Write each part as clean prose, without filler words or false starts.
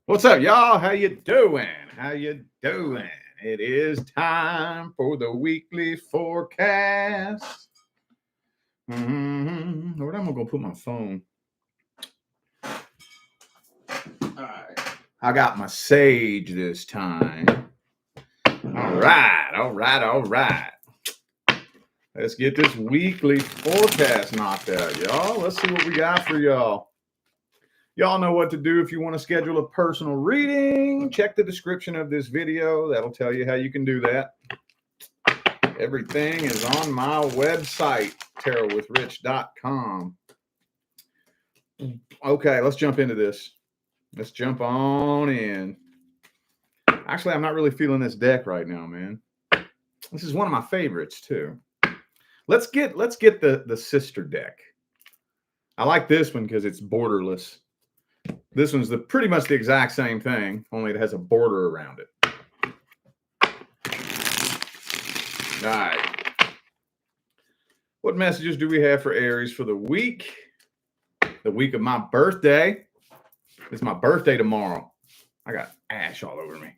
What's up, y'all? How you doing? How you doing? It is time for the weekly forecast. Where am I gonna put my phone? All right. I got my sage this time. All right. Let's get this weekly forecast knocked out, y'all. Let's see what we got for y'all. Y'all know what to do if you want to schedule a personal reading. Check the description of this video. That'll tell you how you can do that. Everything is on my website, tarotwithrich.com. Okay, let's jump into this. Let's jump on in. Actually, I'm not really feeling this deck right now, man. This is one of my favorites, too. Let's get the sister deck. I like this one because it's borderless. This one's pretty much the exact same thing, only it has a border around it. All right. What messages do we have for Aries for the week? The week of my birthday. It's my birthday tomorrow. I got ash all over me.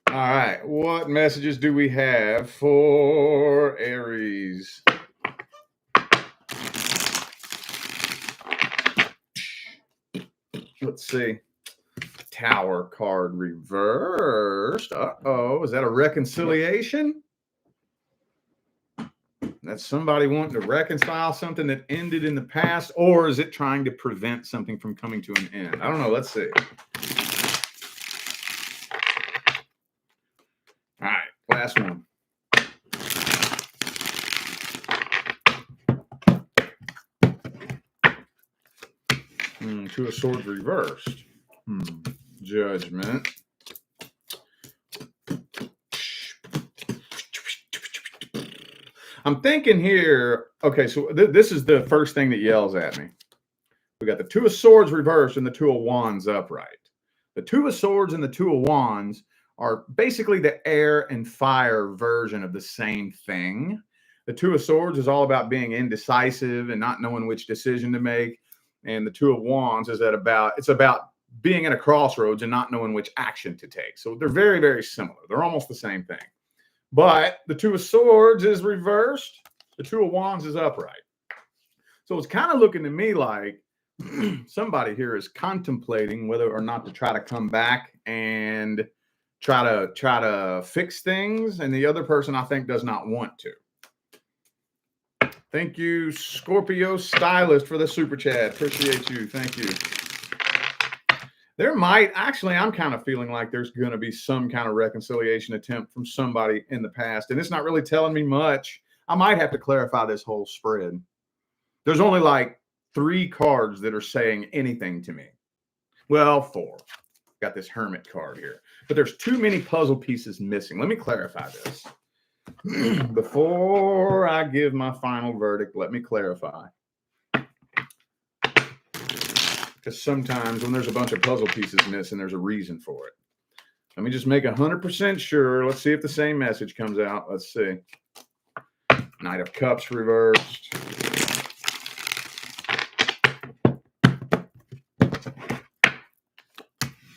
All right. What messages do we have for Aries? Let's see. Tower card reversed. Uh-oh. Is that a reconciliation? That's somebody wanting to reconcile something that ended in the past, or is it trying to prevent something from coming to an end? I don't know. Let's see. All right. Last one. Two of Swords reversed. Judgment. I'm thinking here, okay, so this is the first thing that yells at me. We got the Two of Swords reversed and the Two of Wands upright. The Two of Swords and the Two of Wands are basically the air and fire version of the same thing. The Two of Swords is all about being indecisive and not knowing which decision to make. And the Two of Wands is it's about being at a crossroads and not knowing which action to take. So they're very, very similar. They're almost the same thing. But the Two of Swords is reversed. The Two of Wands is upright. So it's kind of looking to me like somebody here is contemplating whether or not to try to come back and try to fix things. And the other person, I think, does not want to. Thank you, Scorpio Stylist, for the super chat. Appreciate you. Thank you. There might, actually, I'm kind of feeling like there's going to be some kind of reconciliation attempt from somebody in the past. And it's not really telling me much. I might have to clarify this whole spread. There's only like 3 cards that are saying anything to me. Well, 4. Got this Hermit card here. But there's too many puzzle pieces missing. Let me clarify this. Before I give my final verdict, let me clarify. Because sometimes when there's a bunch of puzzle pieces missing, there's a reason for it. Let me just make 100% sure. Let's see if the same message comes out. Let's see. Knight of Cups reversed.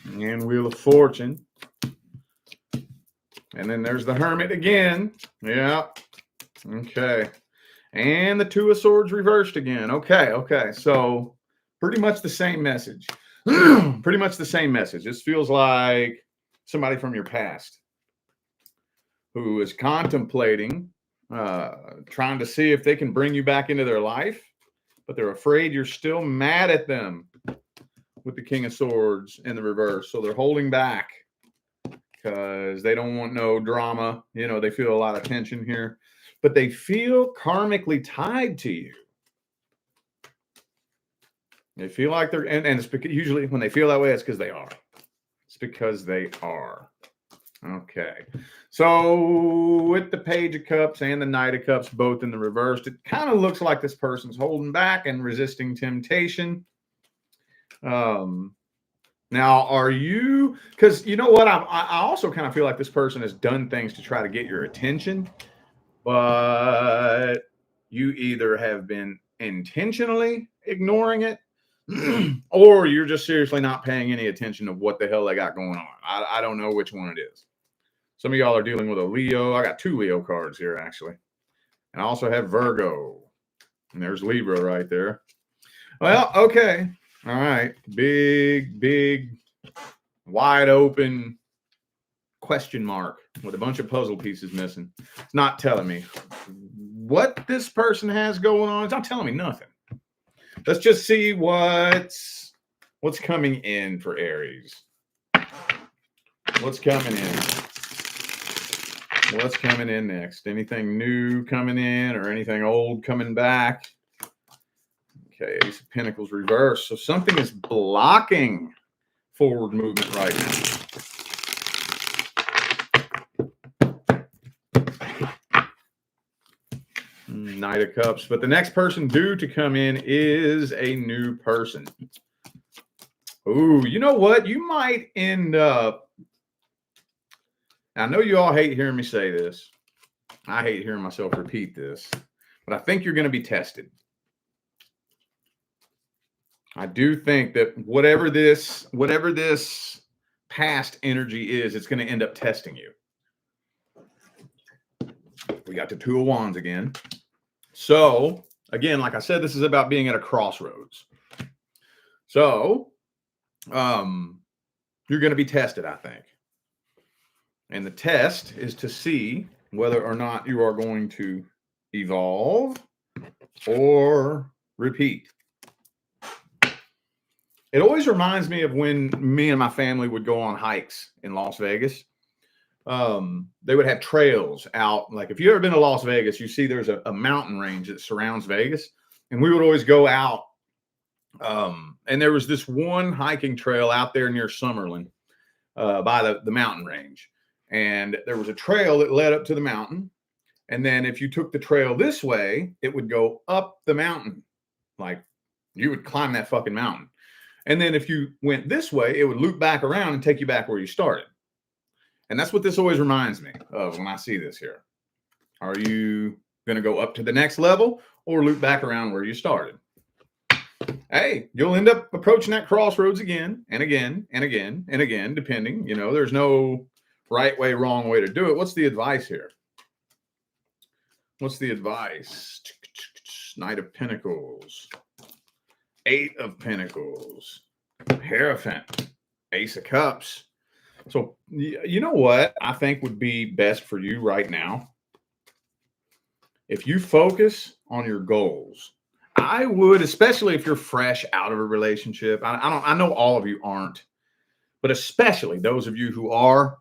And Wheel of Fortune. And then there's the Hermit again. Yeah. Okay. And the Two of Swords reversed again. Okay. So pretty much the same message. Pretty much the same message. This feels like somebody from your past who is contemplating, trying to see if they can bring you back into their life, but they're afraid you're still mad at them with the King of Swords in the reverse. So they're holding back because they don't want no drama. You know, they feel a lot of tension here, but they feel karmically tied to you. They feel like they're, and it's because usually when they feel that way, it's because they are. It's because they are. Okay. So with the Page of Cups and the Knight of Cups both in the reversed, it kind of looks like this person's holding back and resisting temptation. Now, are you, because you know what, I also kind of feel like this person has done things to try to get your attention, but you either have been intentionally ignoring it or you're just seriously not paying any attention to what the hell they got going on. I don't know which one it is. Some of y'all are dealing with a Leo. I got 2 Leo cards here, actually. And I also have Virgo. And there's Libra right there. Well, okay. All right. Big, wide open question mark with a bunch of puzzle pieces missing. It's not telling me what this person has going on. It's not telling me nothing. Let's just see what's coming in for Aries. What's coming in? What's coming in next? Anything new coming in or anything old coming back? Okay, Ace of Pentacles reverse. So something is blocking forward movement right now. Knight of Cups. But the next person due to come in is a new person. Ooh, you know what? You might end up... I know you all hate hearing me say this. I hate hearing myself repeat this. But I think you're going to be tested. I do think that whatever this past energy is, it's going to end up testing you. We got the 2 of Wands again. So, again, like I said, this is about being at a crossroads. So, you're going to be tested, I think. And the test is to see whether or not you are going to evolve or repeat. It always reminds me of when me and my family would go on hikes in Las Vegas. They would have trails out. Like if you've ever been to Las Vegas, you see there's a mountain range that surrounds Vegas. And we would always go out. And there was this one hiking trail out there near Summerlin by the mountain range. And there was a trail that led up to the mountain. And then if you took the trail this way, it would go up the mountain. Like you would climb that fucking mountain. And then if you went this way, it would loop back around and take you back where you started. And that's what this always reminds me of when I see this here. Are you going to go up to the next level or loop back around where you started? Hey, you'll end up approaching that crossroads again and again and again and again, depending. You know, there's no right way, wrong way to do it. What's the advice here? What's the advice? Knight of Pentacles. 8 of Pentacles, Hierophant, Ace of Cups. So, you know what I think would be best for you right now? If you focus on your goals, I would, especially if you're fresh out of a relationship. I know all of you aren't, but especially those of you who are,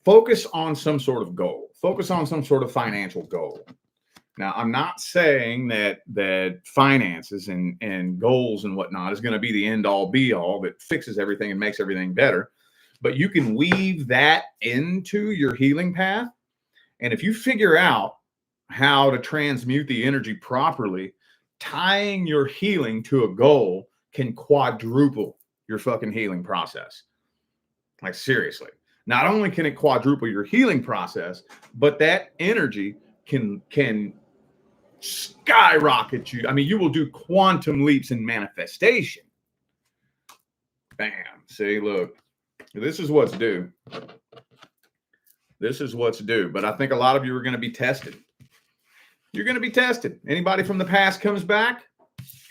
focus on some sort of goal. Focus on some sort of financial goal. Now, I'm not saying that finances and goals and whatnot is going to be the end all be all that fixes everything and makes everything better. But you can weave that into your healing path. And if you figure out how to transmute the energy properly, tying your healing to a goal can quadruple your fucking healing process. Like seriously. Not only can it quadruple your healing process, but that energy can skyrocket you. I mean, you will do quantum leaps in manifestation. Bam. See, look, this is what's due. This is what's due. But I think a lot of you are going to be tested. You're going to be tested. Anybody from the past comes back,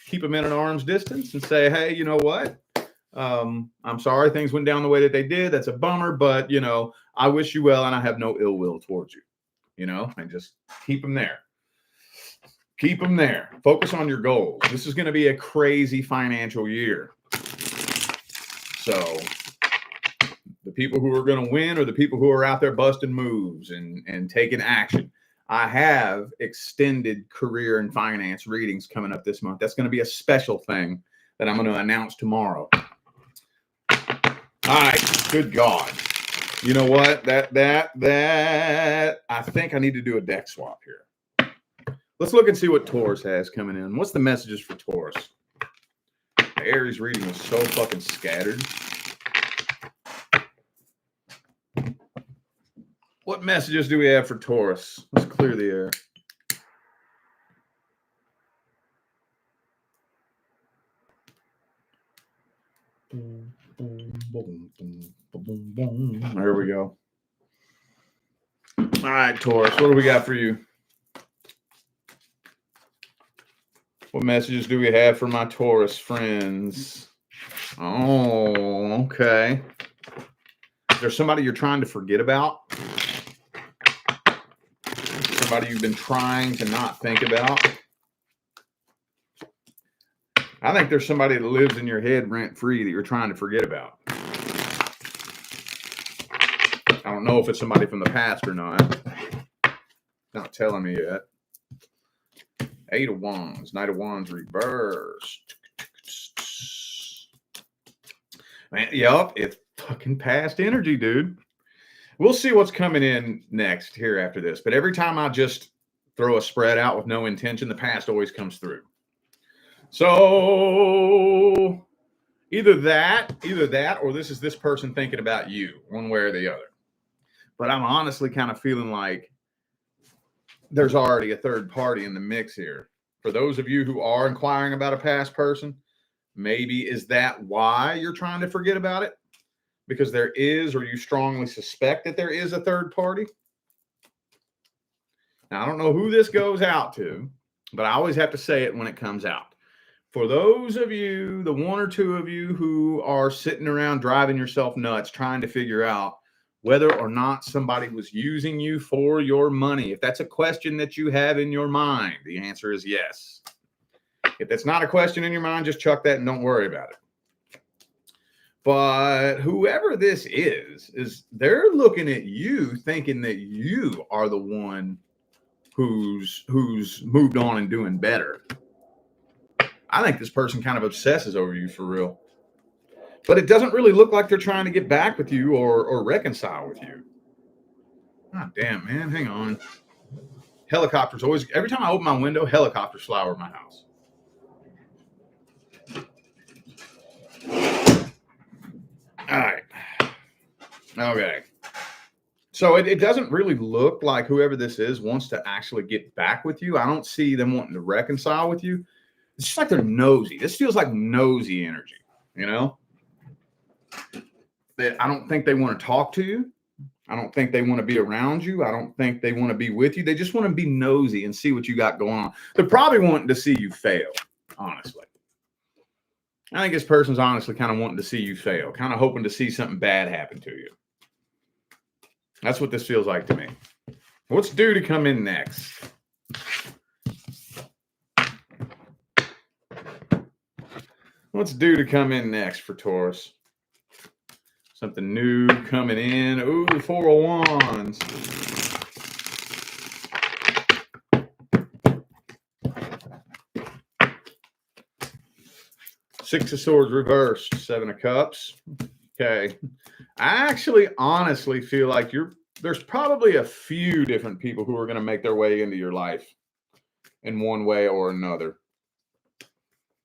keep them in an arm's distance and say, hey, you know what? I'm sorry things went down the way that they did. That's a bummer, but, you know, I wish you well and I have no ill will towards you, you know, and just keep them there. Keep them there. Focus on your goals. This is going to be a crazy financial year. So the people who are going to win are the people who are out there busting moves and taking action. I have extended career and finance readings coming up this month. That's going to be a special thing that I'm going to announce tomorrow. All right. Good God. You know what? That I think I need to do a deck swap here. Let's look and see what Taurus has coming in. What's the messages for Taurus? The Aries reading is so fucking scattered. What messages do we have for Taurus? Let's clear the air. There we go. All right, Taurus, what do we got for you? What messages do we have for my Taurus friends? Oh, okay. Is there somebody you're trying to forget about? Somebody you've been trying to not think about? I think there's somebody that lives in your head rent-free that you're trying to forget about. I don't know if it's somebody from the past or not. Not telling me yet. 8 of Wands, Knight of Wands reversed. Man, yup, it's fucking past energy, dude. We'll see what's coming in next here after this. But every time I just throw a spread out with no intention, the past always comes through. So either that, or this is this person thinking about you, one way or the other. But I'm honestly kind of feeling like there's already a third party in the mix here. For those of you who are inquiring about a past person, maybe is that why you're trying to forget about it? Because there is, or you strongly suspect that there is a third party. Now, I don't know who this goes out to, but I always have to say it when it comes out. For those of you, the one or two of you who are sitting around driving yourself nuts, trying to figure out whether or not somebody was using you for your money. If that's a question that you have in your mind, the answer is yes. If that's not a question in your mind, just chuck that and don't worry about it. But whoever this is they're looking at you thinking that you are the one who's moved on and doing better. I think this person kind of obsesses over you for real. But it doesn't really look like they're trying to get back with you or reconcile with you. God damn, man. Hang on. Helicopters always, every time I open my window, helicopters fly over my house. All right. Okay. So it doesn't really look like whoever this is wants to actually get back with you. I don't see them wanting to reconcile with you. It's just like they're nosy. This feels like nosy energy, you know? That I don't think they want to talk to you. I don't think they want to be around you. I don't think they want to be with you. They just want to be nosy and see what you got going on. They're probably wanting to see you fail, honestly. I think this person's honestly kind of wanting to see you fail, kind of hoping to see something bad happen to you. That's what this feels like to me. What's due to come in next? What's due to come in next for Taurus? Something new coming in. Ooh, 4 of Wands. Six of Swords reversed. 7 of Cups. Okay. I actually honestly feel like there's probably a few different people who are going to make their way into your life in one way or another.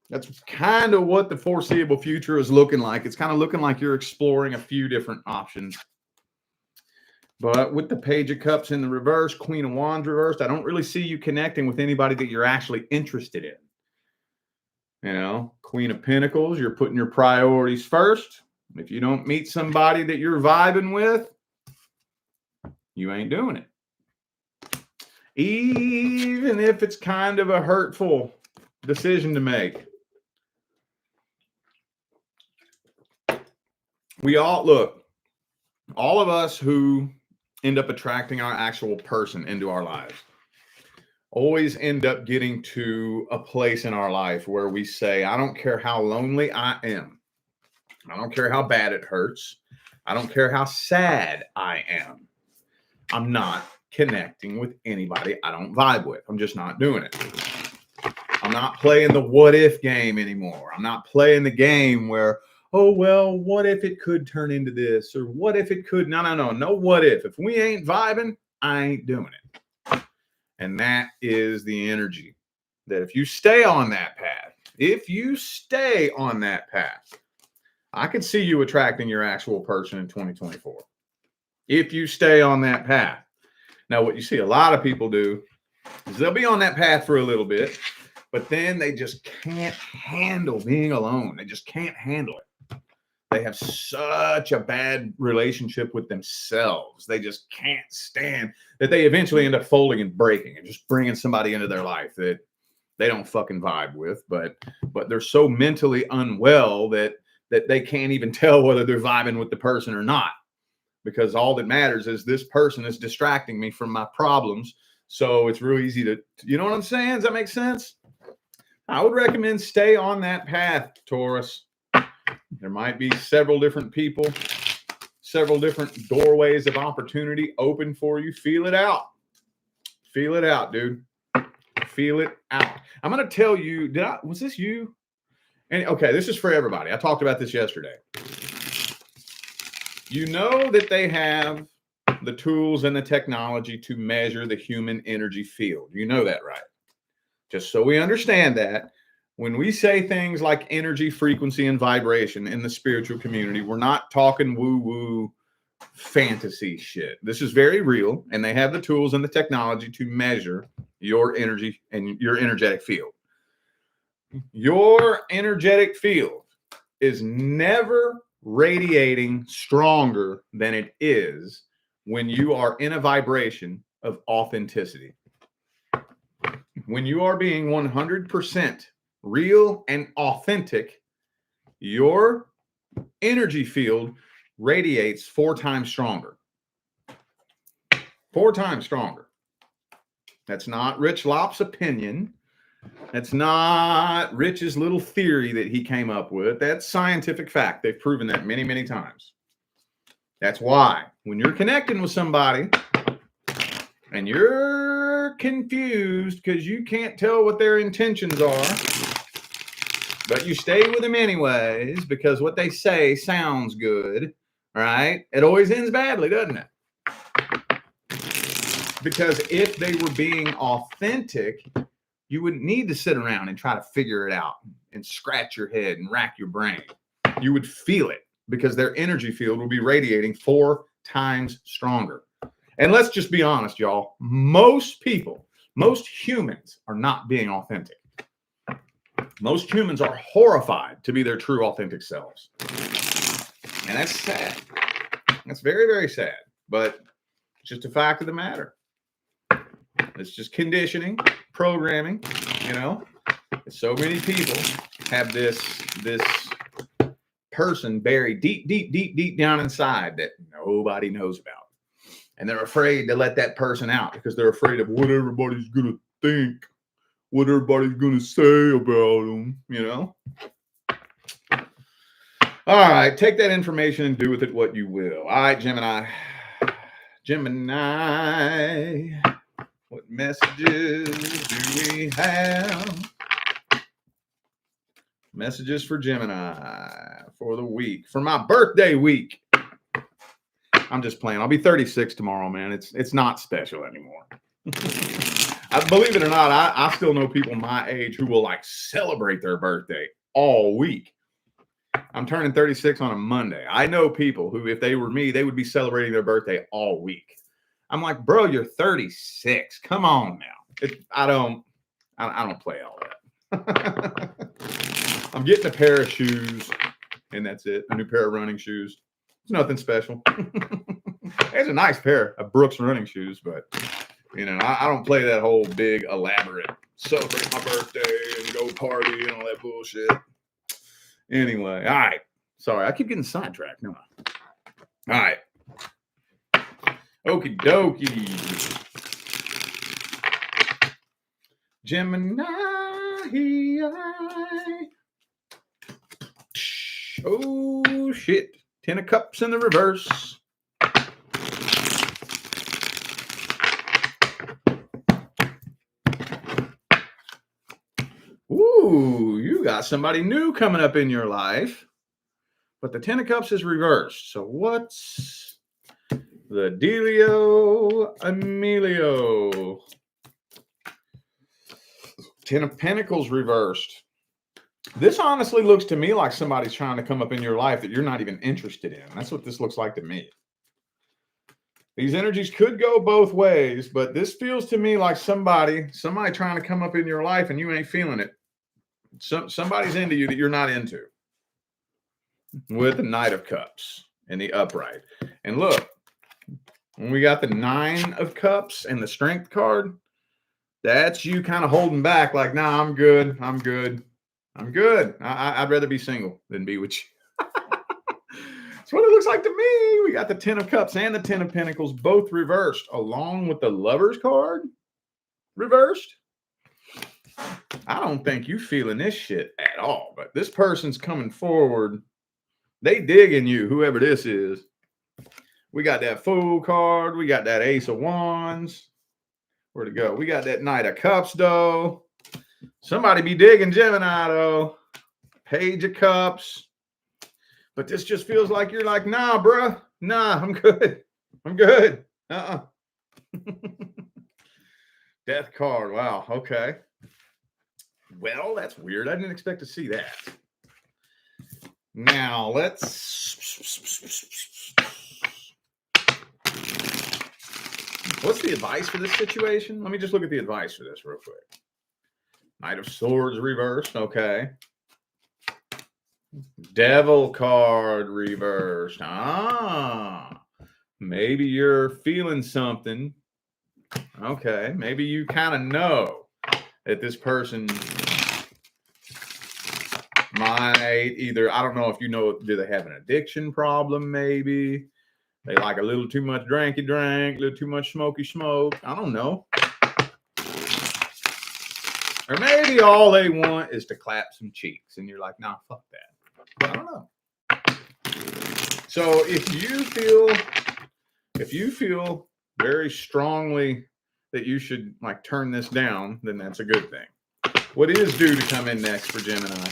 That's kind of what the foreseeable future is looking like. It's kind of looking like you're exploring a few different options. But with the Page of Cups in the reverse, Queen of Wands reversed, I don't really see you connecting with anybody that you're actually interested in. You know, Queen of Pentacles, you're putting your priorities first. If you don't meet somebody that you're vibing with, you ain't doing it. Even if it's kind of a hurtful decision to make. We all, look, all of us who end up attracting our actual person into our lives always end up getting to a place in our life where we say, I don't care how lonely I am. I don't care how bad it hurts. I don't care how sad I am. I'm not connecting with anybody I don't vibe with. I'm just not doing it. I'm not playing the what if game anymore. I'm not playing the game where, oh, well, what if it could turn into this? Or what if it could? No what if. If we ain't vibing, I ain't doing it. And that is the energy that if you stay on that path, I could see you attracting your actual person in 2024. If you stay on that path. Now, what you see a lot of people do is they'll be on that path for a little bit, but then they just can't handle being alone. They just can't handle it. They have such a bad relationship with themselves. They just can't stand that they eventually end up folding and breaking and just bringing somebody into their life that they don't fucking vibe with. But they're so mentally unwell that they can't even tell whether they're vibing with the person or not, because all that matters is this person is distracting me from my problems. So it's real easy to, you know what I'm saying? Does that make sense? I would recommend stay on that path, Taurus. There might be several different people, several different doorways of opportunity open for you. Feel it out. Feel it out, dude. Feel it out. I'm going to tell you, was this you? And okay, this is for everybody. I talked about this yesterday. You know that they have the tools and the technology to measure the human energy field. You know that, right? Just so we understand that, when we say things like energy, frequency, and vibration in the spiritual community, we're not talking woo-woo fantasy shit. This is very real, and they have the tools and the technology to measure your energy and your energetic field. Your energetic field is never radiating stronger than it is when you are in a vibration of authenticity. When you are being 100% real and authentic, your energy field radiates 4 times stronger. 4 times stronger. That's not Rich Lopp's opinion. That's not Rich's little theory that he came up with. That's scientific fact. They've proven that many, many times. That's why when you're connecting with somebody and you're confused because you can't tell what their intentions are, but you stay with them anyways because what they say sounds good, right? It always ends badly, doesn't it? Because if they were being authentic, you wouldn't need to sit around and try to figure it out and scratch your head and rack your brain. You would feel it because their energy field will be radiating 4 times stronger. And let's just be honest, y'all. Most people, most humans are not being authentic. Most humans are horrified to be their true authentic selves. And that's sad. That's very, very sad. But it's just a fact of the matter. It's just conditioning, programming, you know. So many people have this person buried deep down inside that nobody knows about. And they're afraid to let that person out because they're afraid of what everybody's going to think, what everybody's going to say about them, you know. All right, take that information and do with it what you will. All right, Gemini. What messages do we have? Messages for Gemini for the week, for my birthday week. I'm just playing. I'll be 36 tomorrow, man. It's not special anymore. Believe it or not, I still know people my age who will like celebrate their birthday all week. I'm turning 36 on a Monday. I know people who, if they were me, they would be celebrating their birthday all week. I'm like, bro, you're 36. Come on now. I don't play all that. I'm getting a pair of shoes, and that's it. A new pair of running shoes. It's nothing special. It's a nice pair of Brooks running shoes, but you know, I don't play that whole big elaborate celebrate my birthday and go party and all that bullshit. Anyway, all right. Sorry, I keep getting sidetracked. No. All right. Okie dokie. Gemini. Oh, shit. 10 of Cups in the reverse. Ooh, you got somebody new coming up in your life. But the 10 of Cups is reversed. So what's the dealio, Emilio? 10 of Pentacles reversed. This honestly looks to me like somebody's trying to come up in your life that you're not even interested in. That's what this looks like to me. These energies could go both ways, but this feels to me like somebody trying to come up in your life and you ain't feeling it. Somebody's into you that you're not into. with the Knight of Cups in the upright. And look, when we got the 9 of Cups and the Strength card, that's you kind of holding back like, nah, I'm good. I'm good. I'm good. I'd rather be single than be with you. That's what it looks like to me. We got the 10 of Cups and the 10 of Pentacles both reversed, along with the Lovers card reversed. I don't think you feeling this shit at all, but this person's coming forward. They digging you, whoever this is. We got that Fool card. We got that Ace of Wands. Where'd it go? We got that Knight of Cups, though. Somebody be digging Gemini, though. Page of Cups. But this just feels like you're like, nah, bruh. Nah, I'm good. I'm good. Death card. Wow. Okay. Well, that's weird. I didn't expect to see that. Now, let's... What's the advice for this situation? Let me just look at the advice for this real quick. Knight of Swords reversed. Okay. Devil card reversed. Maybe you're feeling something. Okay. Maybe you kind of know that this person might either, I don't know if you know, do they have an addiction problem maybe? They like a little too much dranky drank, a little too much smoky smoke. I don't know. Or maybe all they want is to clap some cheeks. And you're like, nah, fuck that. I don't know. So if you feel very strongly that you should like turn this down, then that's a good thing. What is due to come in next for Gemini?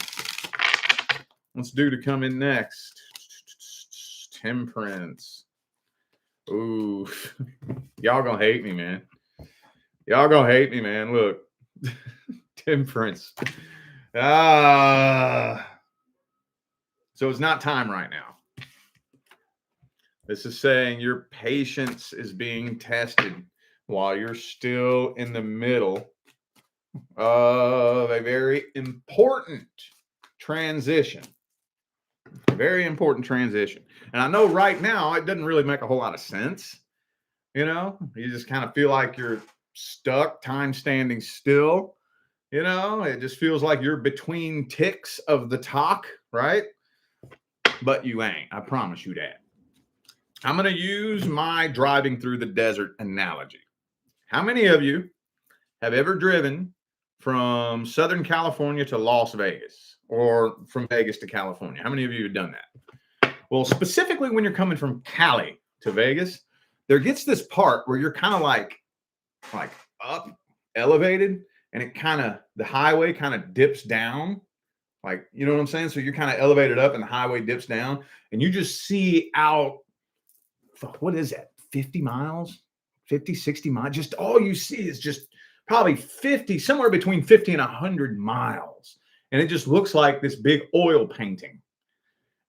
What's due to come in next? Temperance. Ooh, y'all gonna hate me, man. Y'all gonna hate me, man. Look, Temperance. So it's not time right now. This is saying your patience is being tested while you're still in the middle of a very important transition. A very important transition. And I know right now it doesn't really make a whole lot of sense. You know, you just kind of feel like you're stuck, time standing still. You know, it just feels like you're between ticks of the talk, right? But you ain't. I promise you that. I'm going to use my driving through the desert analogy. How many of you have ever driven from Southern California to Las Vegas or from Vegas to California? How many of you have done that? Well, specifically when you're coming from Cali to Vegas, there gets this part where you're kind of like up, elevated, and it kind of, the highway kind of dips down. Like, you know what I'm saying? So you're kind of elevated up and the highway dips down and you just see out, what is that? 50 miles, 50, 60 miles. Just all you see is just probably 50, somewhere between 50 and 100 miles. And it just looks like this big oil painting.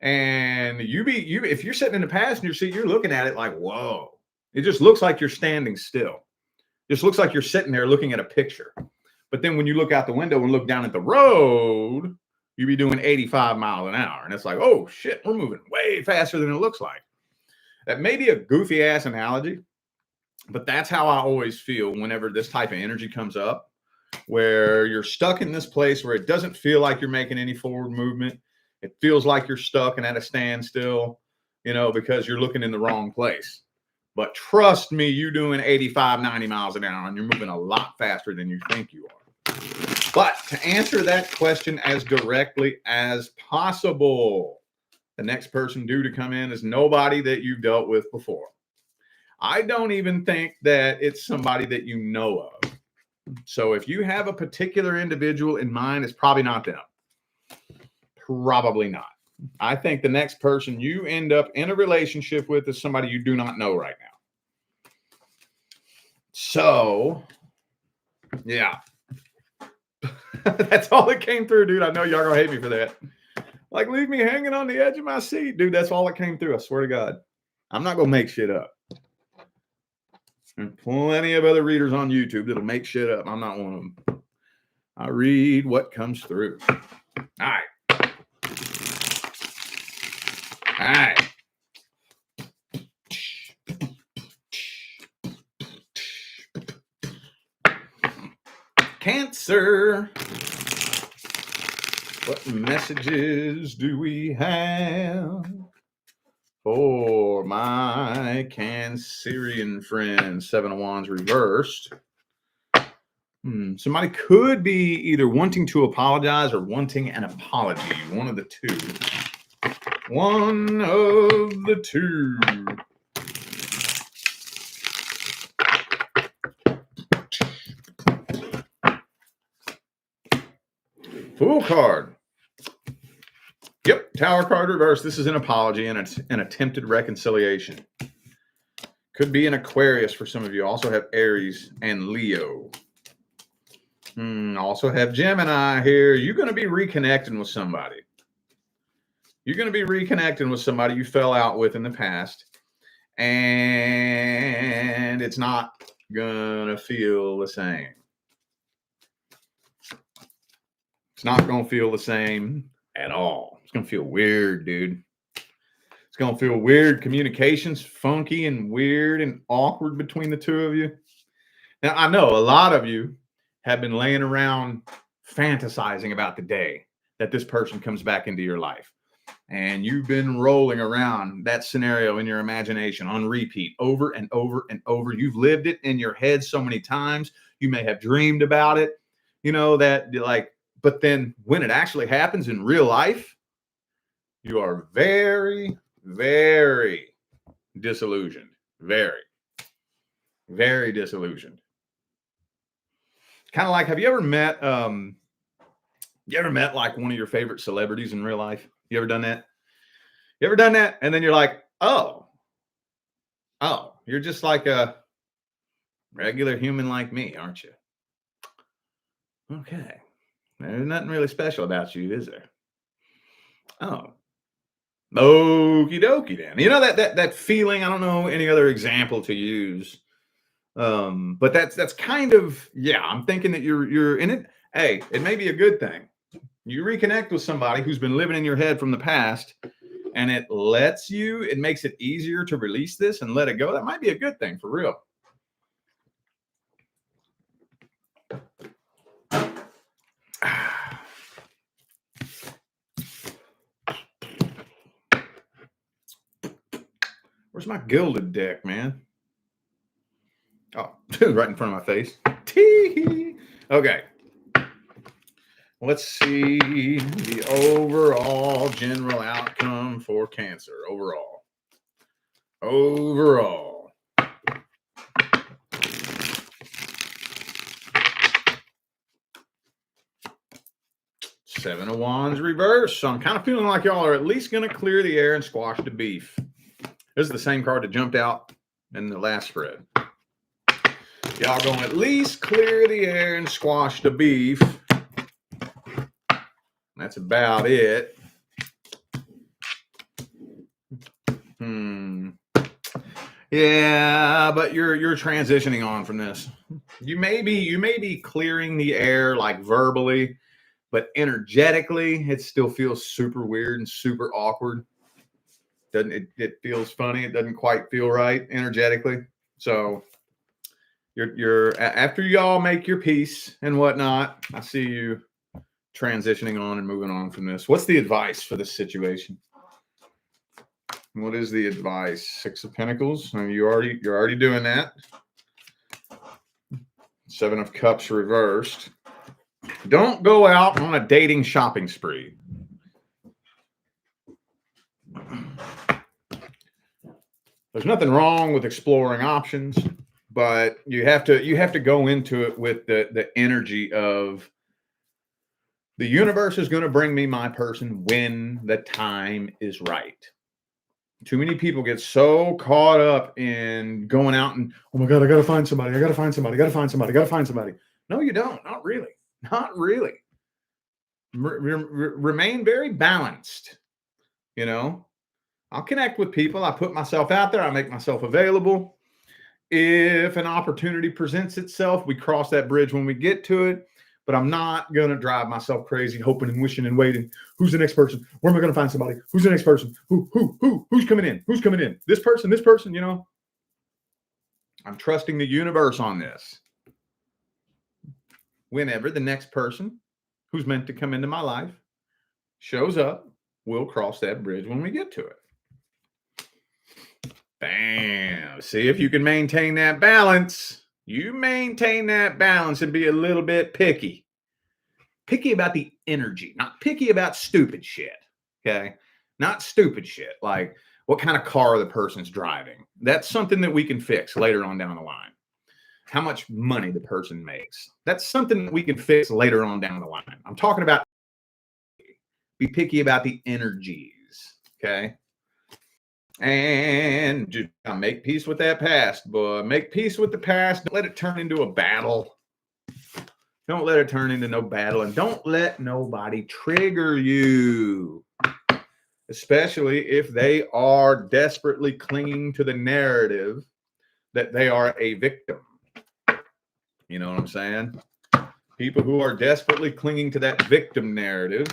And if you're sitting in the passenger seat, you're looking at it like, whoa, it just looks like you're standing still. Just looks like you're sitting there looking at a picture. But then when you look out the window and look down at the road, you be doing 85 miles an hour. And it's like, oh shit, we're moving way faster than it looks like. That may be a goofy ass analogy, but that's how I always feel whenever this type of energy comes up, where you're stuck in this place where it doesn't feel like you're making any forward movement. It feels like you're stuck and at a standstill, you know, because you're looking in the wrong place. But trust me, you're doing 85, 90 miles an hour and you're moving a lot faster than you think you are. But to answer that question as directly as possible, the next person due to come in is nobody that you've dealt with before. I don't even think that it's somebody that you know of. So if you have a particular individual in mind, it's probably not them. Probably not. I think the next person you end up in a relationship with is somebody you do not know right now. So, yeah. That's all that came through, dude. I know y'all gonna hate me for that. Like, leave me hanging on the edge of my seat. Dude, that's all that came through. I swear to God. I'm not going to make shit up. There's plenty of other readers on YouTube that'll make shit up. I'm not one of them. I read what comes through. All right. Cancer. What messages do we have for my Cancerian friend? Seven of Wands reversed. Somebody could be either wanting to apologize or wanting an apology. One of the two. One of the two. Fool card. Yep, Tower card reversed. This is an apology and an attempted reconciliation. Could be an Aquarius for some of you. Also have Aries and Leo. Also have Gemini here. You're going to be reconnecting with somebody. You're going to be reconnecting with somebody you fell out with in the past. And it's not going to feel the same. It's not going to feel the same at all. It's going to feel weird, dude. It's going to feel weird. Communication's funky and weird and awkward between the two of you. Now, I know a lot of you have been laying around fantasizing about the day that this person comes back into your life. And you've been rolling around that scenario in your imagination on repeat over and over and over. You've lived it in your head so many times. You may have dreamed about it, you know, that like, but then when it actually happens in real life, you are very, very disillusioned. Very, very disillusioned. Kind of like, have you ever met like one of your favorite celebrities in real life? You ever done that? You ever done that? And then you're like, oh, you're just like a regular human like me, aren't you? Okay. There's nothing really special about you, is there? Oh. Okie dokie then. You know that feeling, I don't know any other example to use. But that's kind of, yeah, I'm thinking that you're in it. Hey, it may be a good thing. You reconnect with somebody who's been living in your head from the past, and it makes it easier to release this and let it go. That might be a good thing for real. Where's my gilded deck, man? Oh, right in front of my face. Okay. Let's see the overall general outcome for Cancer. Overall. 7 of Wands reverse. So I'm kind of feeling like y'all are at least going to clear the air and squash the beef. This is the same card that jumped out in the last spread. Y'all going to at least clear the air and squash the beef. That's about it. Yeah, but you're transitioning on from this. You may be clearing the air like verbally, but energetically, it still feels super weird and super awkward. It feels funny. It doesn't quite feel right energetically. So you're after y'all make your peace and whatnot, I see you transitioning on and moving on from this. What's the advice for this situation? What is the advice? 6 of Pentacles. You're already doing that. 7 of Cups reversed. Don't go out on a dating shopping spree. There's nothing wrong with exploring options, but you have to go into it with the energy of the universe is going to bring me my person when the time is right. Too many people get so caught up in going out and, oh my God, I got to find somebody. I got to find somebody. I got to find somebody. I got to find somebody. No, you don't. Not really. Not really. Remain very balanced. You know, I'll connect with people. I put myself out there. I make myself available. If an opportunity presents itself, we cross that bridge when we get to it. But I'm not going to drive myself crazy, hoping and wishing and waiting. Who's the next person? Where am I going to find somebody? Who's the next person? Who's coming in? Who's coming in? This person, you know. I'm trusting the universe on this. whenever the next person who's meant to come into my life shows up, we'll cross that bridge when we get to it. Bam. See if you can maintain that balance. You maintain that balance and be a little bit picky. Picky about the energy, not picky about stupid shit. Okay? Not stupid shit like what kind of car the person's driving. That's something that we can fix later on down the line. How much money the person makes. That's something that we can fix later on down the line. I'm talking about be picky about the energies. Okay? And just make peace with that past, boy. Make peace with the past. Don't let it turn into a battle. Don't let it turn into no battle. And don't let nobody trigger you. Especially if they are desperately clinging to the narrative that they are a victim. You know what I'm saying? People who are desperately clinging to that victim narrative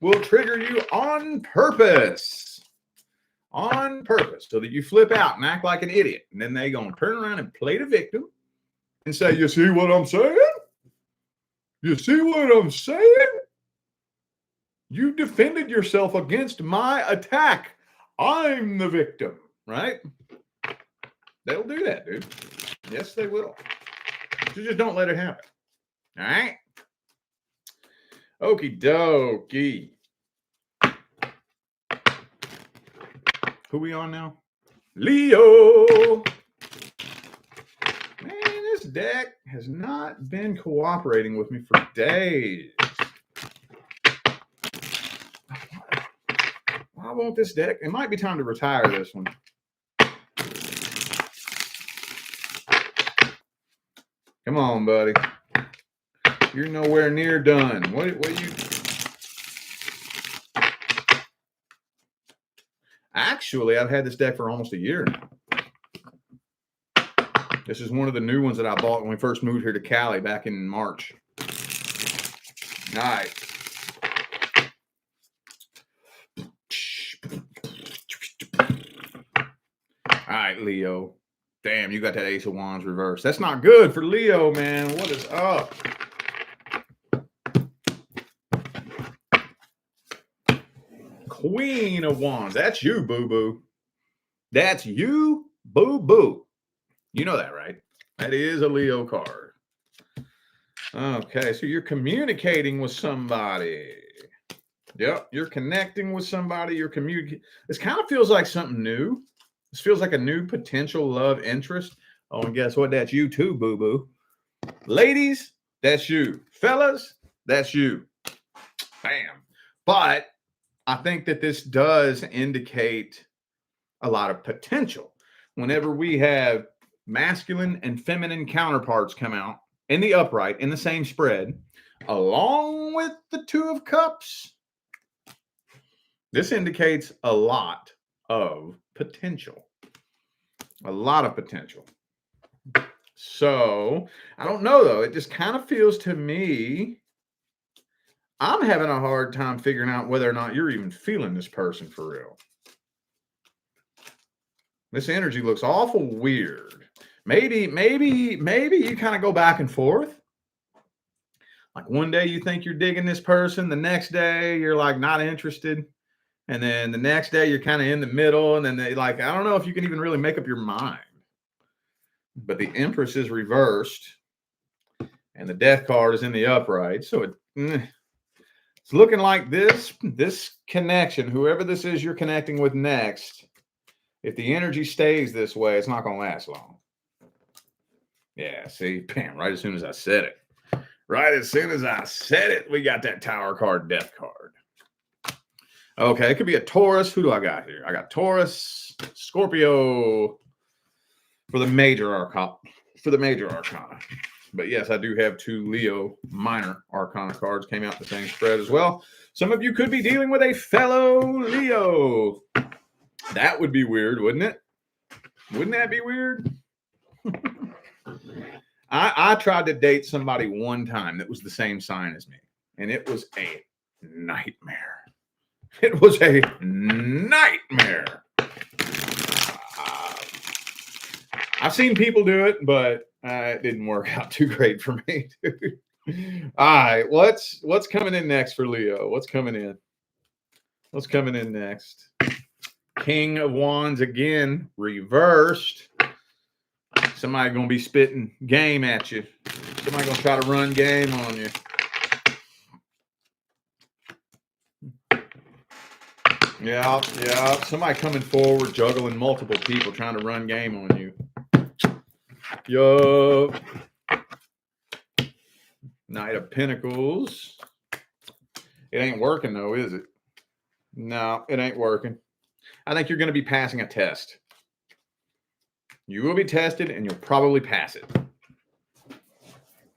will trigger you on purpose. On purpose, so that you flip out and act like an idiot. And then they're going to turn around and play the victim and say, you see what I'm saying? You see what I'm saying? You defended yourself against my attack. I'm the victim, right? They'll do that, dude. Yes, they will. You just don't let it happen. All right? Okie dokie. Who we on now? Leo. Man, this deck has not been cooperating with me for days. Why won't this deck? It might be time to retire this one. Come on, buddy. You're nowhere near done. What you... Actually, I've had this deck for almost a year now. This is one of the new ones that I bought when we first moved here to Cali back in March. Nice. All right, Leo. Damn, you got that Ace of Wands reversed. That's not good for Leo, man. What is up? Queen of Wands. That's you, boo-boo. That's you, boo-boo. You know that, right? That is a Leo card. Okay, so you're communicating with somebody. Yep, you're connecting with somebody. You're communicating. This kind of feels like something new. This feels like a new potential love interest. Oh, and guess what? That's you too, boo-boo. Ladies, that's you. Fellas, that's you. Bam. But I think that this does indicate a lot of potential. Whenever we have masculine and feminine counterparts come out in the upright, in the same spread, along with the Two of Cups, this indicates a lot of potential. A lot of potential. So, I don't know, though. It just kind of feels to me, I'm having a hard time figuring out whether or not you're even feeling this person for real. This energy looks awful weird. Maybe you kind of go back and forth. Like one day you think you're digging this person, the next day you're like not interested. And then the next day you're kind of in the middle. And then I don't know if you can even really make up your mind. But the Empress is reversed. And the Death card is in the upright. So it's looking like this connection, whoever this is you're connecting with next, if the energy stays this way, it's not going to last long. Yeah, see, bam, right as soon as I said it. Right as soon as I said it, we got that Tower card, Death card. Okay, it could be a Taurus. Who do I got here? I got Taurus, Scorpio for the major arcana. But yes, I do have two Leo minor arcana cards came out the same spread as well. Some of you could be dealing with a fellow Leo. That would be weird, wouldn't it? Wouldn't that be weird? I tried to date somebody one time that was the same sign as me, and it was a nightmare. It was a nightmare. I've seen people do it, but it didn't work out too great for me, dude. All right, what's coming in next for Leo? What's coming in? What's coming in next? King of Wands again, reversed. Somebody gonna be spitting game at you. Somebody gonna try to run game on you. Yeah. Somebody coming forward, juggling multiple people, trying to run game on you. Yo. Knight of Pentacles. It ain't working though, is it? No, it ain't working. I think you're going to be passing a test. You will be tested and you'll probably pass it.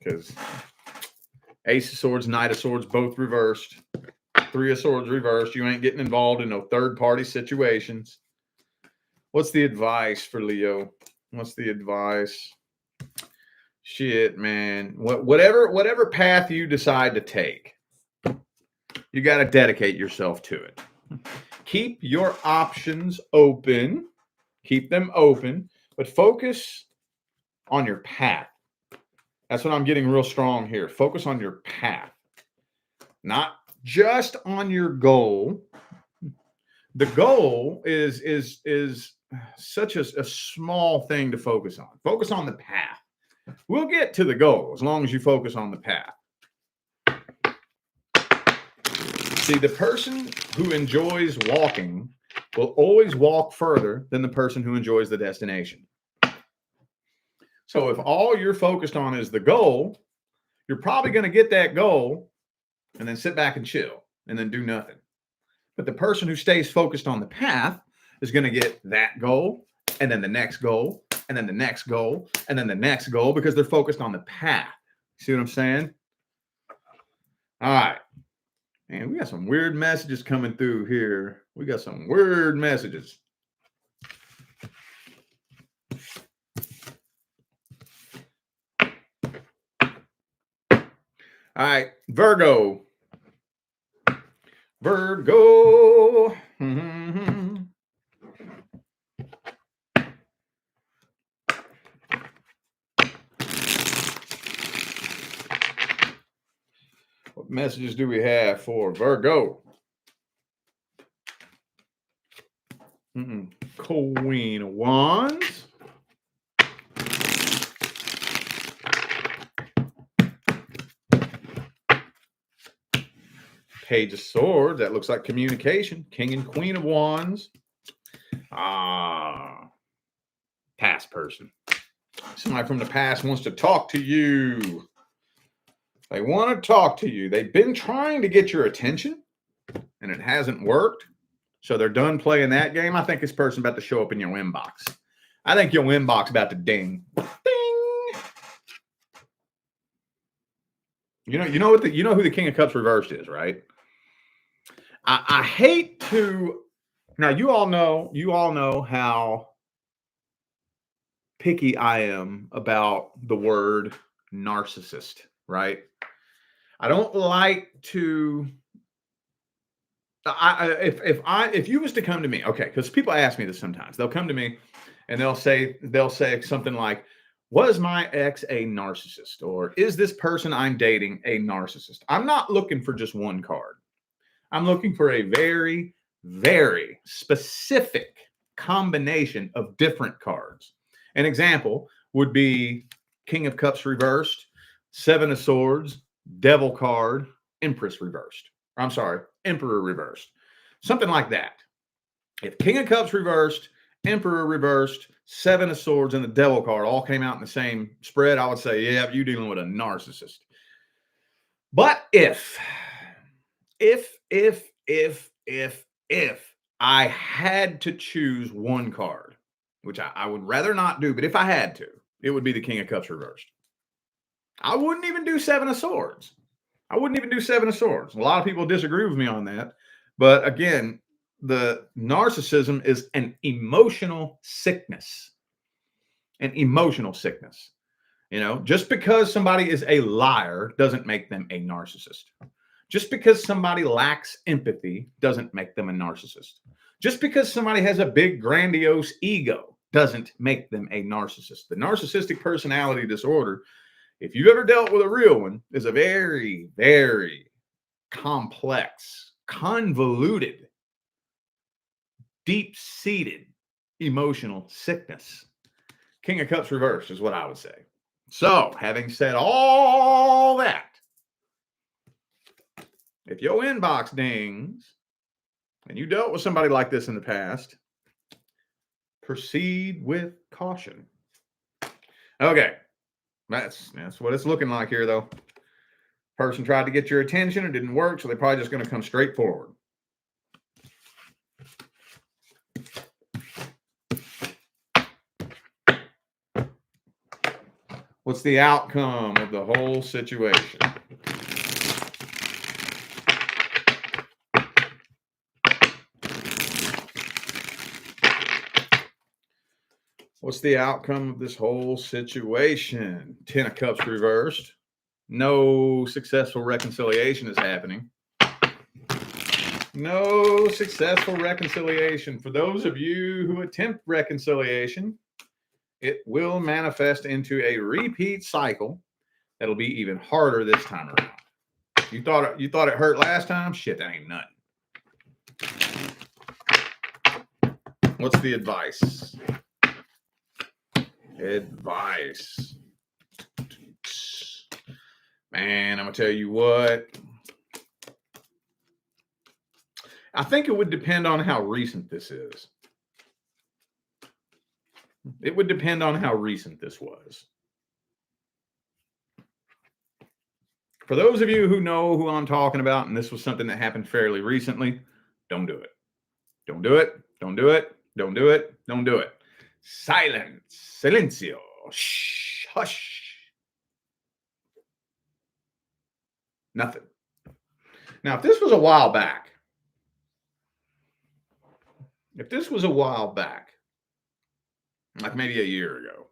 Because Ace of Swords, Knight of Swords, both reversed. Three of Swords reversed. You ain't getting involved in no third-party situations. What's the advice for Leo? What's the advice? Shit, man. Whatever path you decide to take, you got to dedicate yourself to it. Keep your options open. Keep them open, but focus on your path. That's what I'm getting real strong here. Focus on your path, not just on your goal. The goal is such a small thing to focus on. Focus on the path. We'll get to the goal as long as you focus on the path. See, the person who enjoys walking will always walk further than the person who enjoys the destination. So if all you're focused on is the goal, you're probably going to get that goal and then sit back and chill and then do nothing. But the person who stays focused on the path is going to get that goal and then the next goal and then the next goal and then the next goal because they're focused on the path. See what I'm saying? All right. Man, we got some weird messages coming through here. We got some weird messages. All right, Virgo. Virgo. What messages do we have for Virgo? Queen of Wands. Page of Swords. That looks like communication. King and Queen of Wands. Past person. Somebody from the past wants to talk to you. They want to talk to you. They've been trying to get your attention, and it hasn't worked. So they're done playing that game. I think this person's about to show up in your inbox. I think your inbox about to ding. Ding. You know who the King of Cups reversed is, right? I hate to. Now you all know how picky I am about the word narcissist, right? I don't like to. If you was to come to me, okay, because people ask me this sometimes. They'll come to me and they'll say something like, "Was my ex a narcissist?" Or "Is this person I'm dating a narcissist?" I'm not looking for just one card. I'm looking for a very, very specific combination of different cards. An example would be King of Cups reversed, Seven of Swords, Devil card, Empress reversed. I'm sorry, Emperor reversed. Something like that. If King of Cups reversed, Emperor reversed, Seven of Swords, and the Devil card all came out in the same spread, I would say, yeah, you're dealing with a narcissist. But if I had to choose one card, which I would rather not do, but if I had to, it would be the King of Cups reversed. I wouldn't even do Seven of Swords. A lot of people disagree with me on that. But again, the narcissism is an emotional sickness. Just because somebody is a liar doesn't make them a narcissist. Just because somebody lacks empathy doesn't make them a narcissist. Just because somebody has a big, grandiose ego doesn't make them a narcissist. The narcissistic personality disorder if you've ever dealt with a real one, is a very, very complex, convoluted, deep-seated emotional sickness. King of Cups reversed is what I would say. So, having said all that, if your inbox dings and you dealt with somebody like this in the past, proceed with caution. Okay, that's what it's looking like here, though. Person tried to get your attention, it didn't work, so they're probably just going to come straight forward. What's the outcome of the whole situation? What's the outcome of this whole situation? 10 of Cups reversed. No successful reconciliation is happening. No successful reconciliation. For those of you who attempt reconciliation, it will manifest into a repeat cycle that'll be even harder this time around. You thought it hurt last time? Shit, that ain't nothing. What's the advice? Advice. Man, I'm going to tell you what. I think it would depend on how recent this is. It would depend on how recent this was. For those of you who know who I'm talking about, and this was something that happened fairly recently, don't do it. Don't do it. Don't do it. Don't do it. Don't do it. Silence. Silencio. Shh. Hush. Nothing. Now, if this was a while back, like maybe a year ago,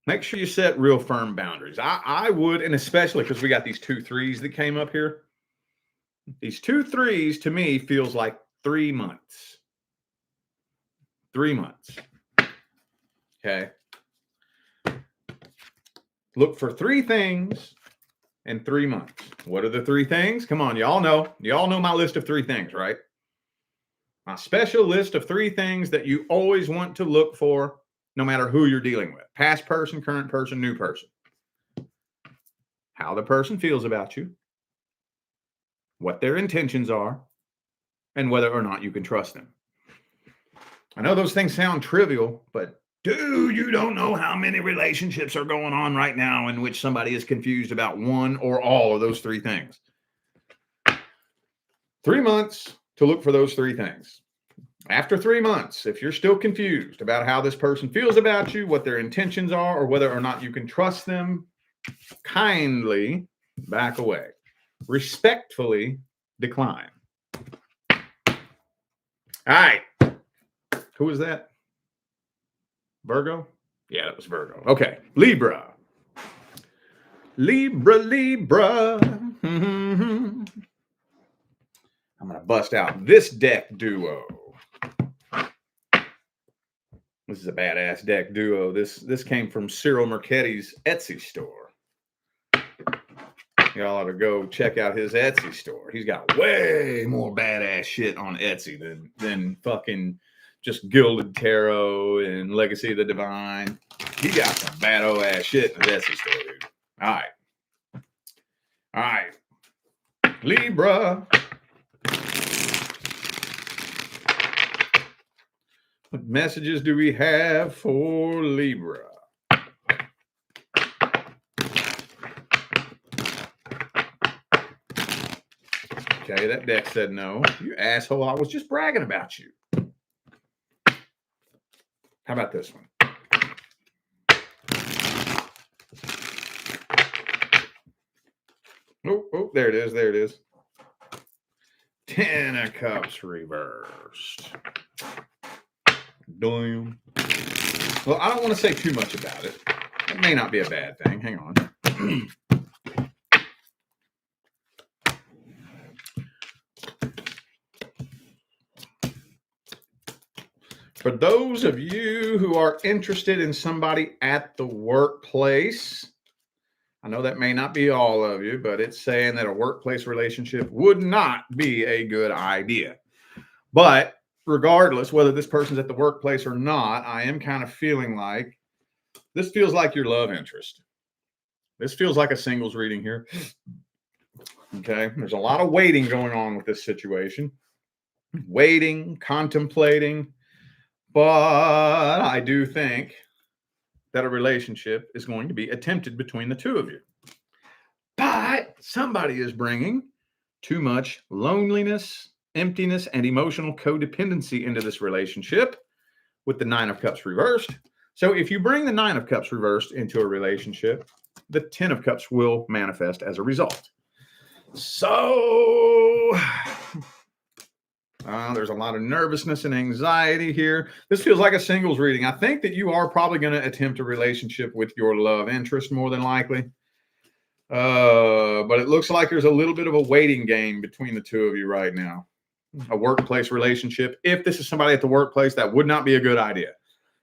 make sure you set real firm boundaries. I would, and especially because we got these 2 3s that came up here. These 2 3s to me feels like 3 months. 3 months. Okay. Look for 3 things in 3 months. What are the 3 things? Come on, y'all know. Y'all know my list of 3 things, right? My special list of 3 things that you always want to look for, no matter who you're dealing with. Past person, current person, new person. How the person feels about you, what their intentions are, and whether or not you can trust them. I know those things sound trivial, but dude, you don't know how many relationships are going on right now in which somebody is confused about one or all of those 3 things. 3 months to look for those 3 things. After 3 months, if you're still confused about how this person feels about you, what their intentions are, or whether or not you can trust them, kindly back away. Respectfully decline. All right. Who was that? Virgo? Yeah, that was Virgo. Okay. Libra. Libra. I'm going to bust out this deck duo. This is a badass deck duo. This came from Cyril Mercati's Etsy store. Y'all ought to go check out his Etsy store. He's got way more badass shit on Etsy than fucking just Gilded Tarot and Legacy of the Divine. He got some bad-o ass shit in his Etsy store, dude. All right. Libra. What messages do we have for Libra? Okay, that deck said no. You asshole, I was just bragging about you. How about this one? Oh, there it is. 10 of Cups reversed. Damn. Well, I don't want to say too much about it. It may not be a bad thing. Hang on. For those of you who are interested in somebody at the workplace, I know that may not be all of you, but it's saying that a workplace relationship would not be a good idea. But regardless, whether this person's at the workplace or not, I am kind of feeling like this feels like your love interest. This feels like a singles reading here. Okay. There's a lot of waiting going on with this situation. Waiting, contemplating. But I do think that a relationship is going to be attempted between the two of you. But somebody is bringing too much loneliness, emptiness, and emotional codependency into this relationship with the Nine of Cups reversed. So if you bring the Nine of Cups reversed into a relationship, the Ten of Cups will manifest as a result. So there's a lot of nervousness and anxiety here. This feels like a singles reading. I think that you are probably going to attempt a relationship with your love interest more than likely. But it looks like there's a little bit of a waiting game between the two of you right now. A workplace relationship. If this is somebody at the workplace, that would not be a good idea.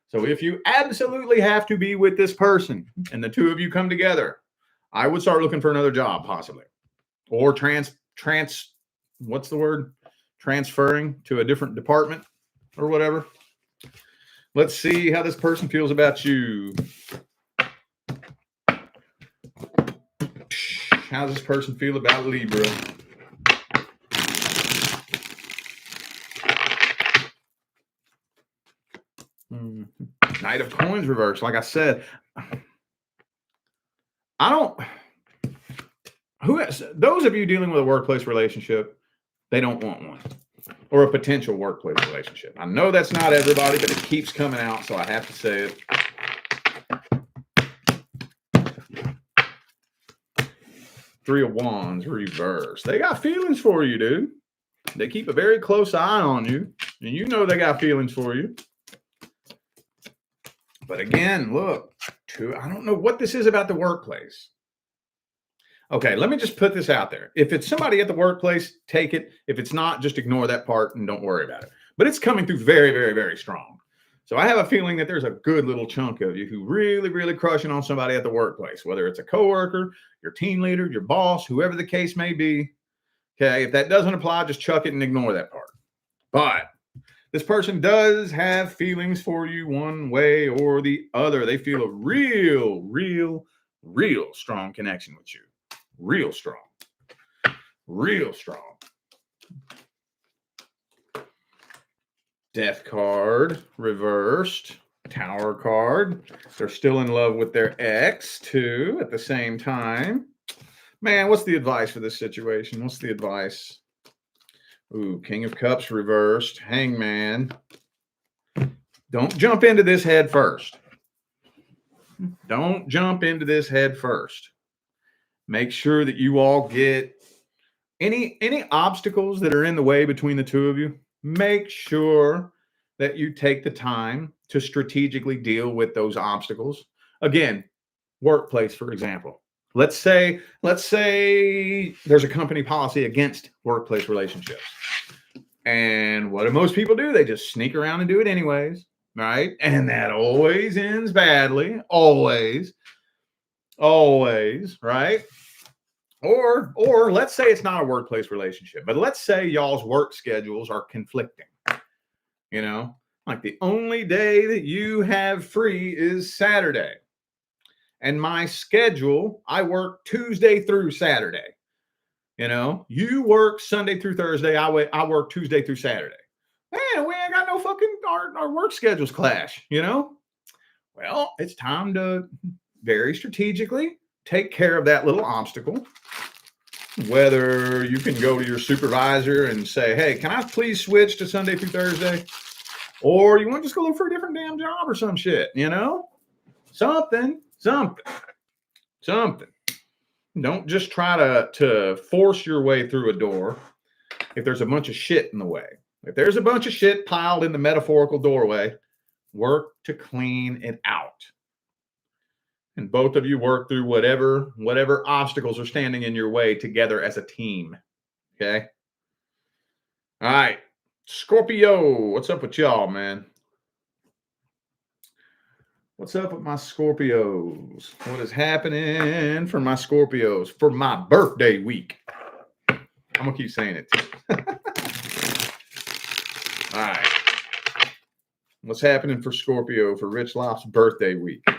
So if you absolutely have to be with this person and the two of you come together, I would start looking for another job possibly. Or what's the word? Transferring to a different department or whatever. Let's see how this person feels about you. How does this person feel about Libra? Knight of Coins reversed. Like I said, those of you dealing with a workplace relationship, they don't want one. Or a potential workplace relationship. I know that's not everybody, but it keeps coming out, so I have to say it. Three of Wands reversed. They got feelings for you, dude. They keep a very close eye on you, and you know they got feelings for you. But again, look, I don't know what this is about the workplace. Okay, let me just put this out there. If it's somebody at the workplace, take it. If it's not, just ignore that part and don't worry about it. But it's coming through very, very, very strong. So I have a feeling that there's a good little chunk of you who really, really crushing on somebody at the workplace, whether it's a coworker, your team leader, your boss, whoever the case may be. Okay, if that doesn't apply, just chuck it and ignore that part. But this person does have feelings for you one way or the other. They feel a real, real, real strong connection with you. Real strong. Real strong. Death card reversed. Tower card. They're still in love with their ex too at the same time. Man, what's the advice for this situation? What's the advice? Ooh, King of Cups reversed. Hangman. Don't jump into this head first. Don't jump into this head first. Make sure that you all get any obstacles that are in the way between the two of you. Make sure that you take the time to strategically deal with those obstacles. Again, workplace, for example. Let's say there's a company policy against workplace relationships. And what do most people do? They just sneak around and do it anyways, right? And that always ends badly. Always, right? Or let's say it's not a workplace relationship, but let's say y'all's work schedules are conflicting. You know, like the only day that you have free is Saturday. And my schedule, I work Tuesday through Saturday. You know, you work Sunday through Thursday. I work Tuesday through Saturday. Man, we ain't got no fucking, our work schedules clash, you know? Well, it's time to very strategically take care of that little obstacle. Whether you can go to your supervisor and say, hey, can I please switch to Sunday through Thursday? Or you want to just go look for a different damn job or some shit, you know? Something. Don't just try to force your way through a door if there's a bunch of shit in the way. If there's a bunch of shit piled in the metaphorical doorway, work to clean it out. And both of you work through whatever obstacles are standing in your way together as a team. Okay? All right. Scorpio, what's up with y'all, man? What's up with my Scorpios? What is happening for my Scorpios for my birthday week? I'm going to keep saying it too. All right. What's happening for Scorpio for Rich Lof's birthday week? All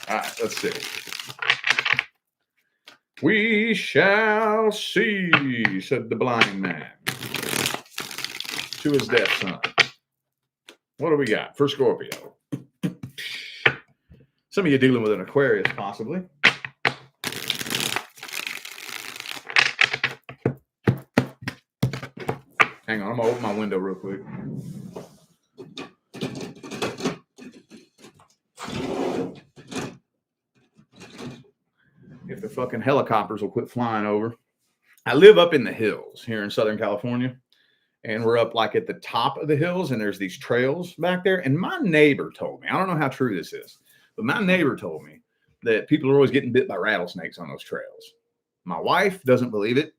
right, let's see. We shall see, said the blind man to his deaf son. What do we got for Scorpio? Some of you dealing with an Aquarius, possibly. Hang on, I'm going to open my window real quick. If the fucking helicopters will quit flying over. I live up in the hills here in Southern California. And we're up like at the top of the hills, and there's these trails back there. And my neighbor told me, I don't know how true this is, but my neighbor told me that people are always getting bit by rattlesnakes on those trails. My wife doesn't believe it.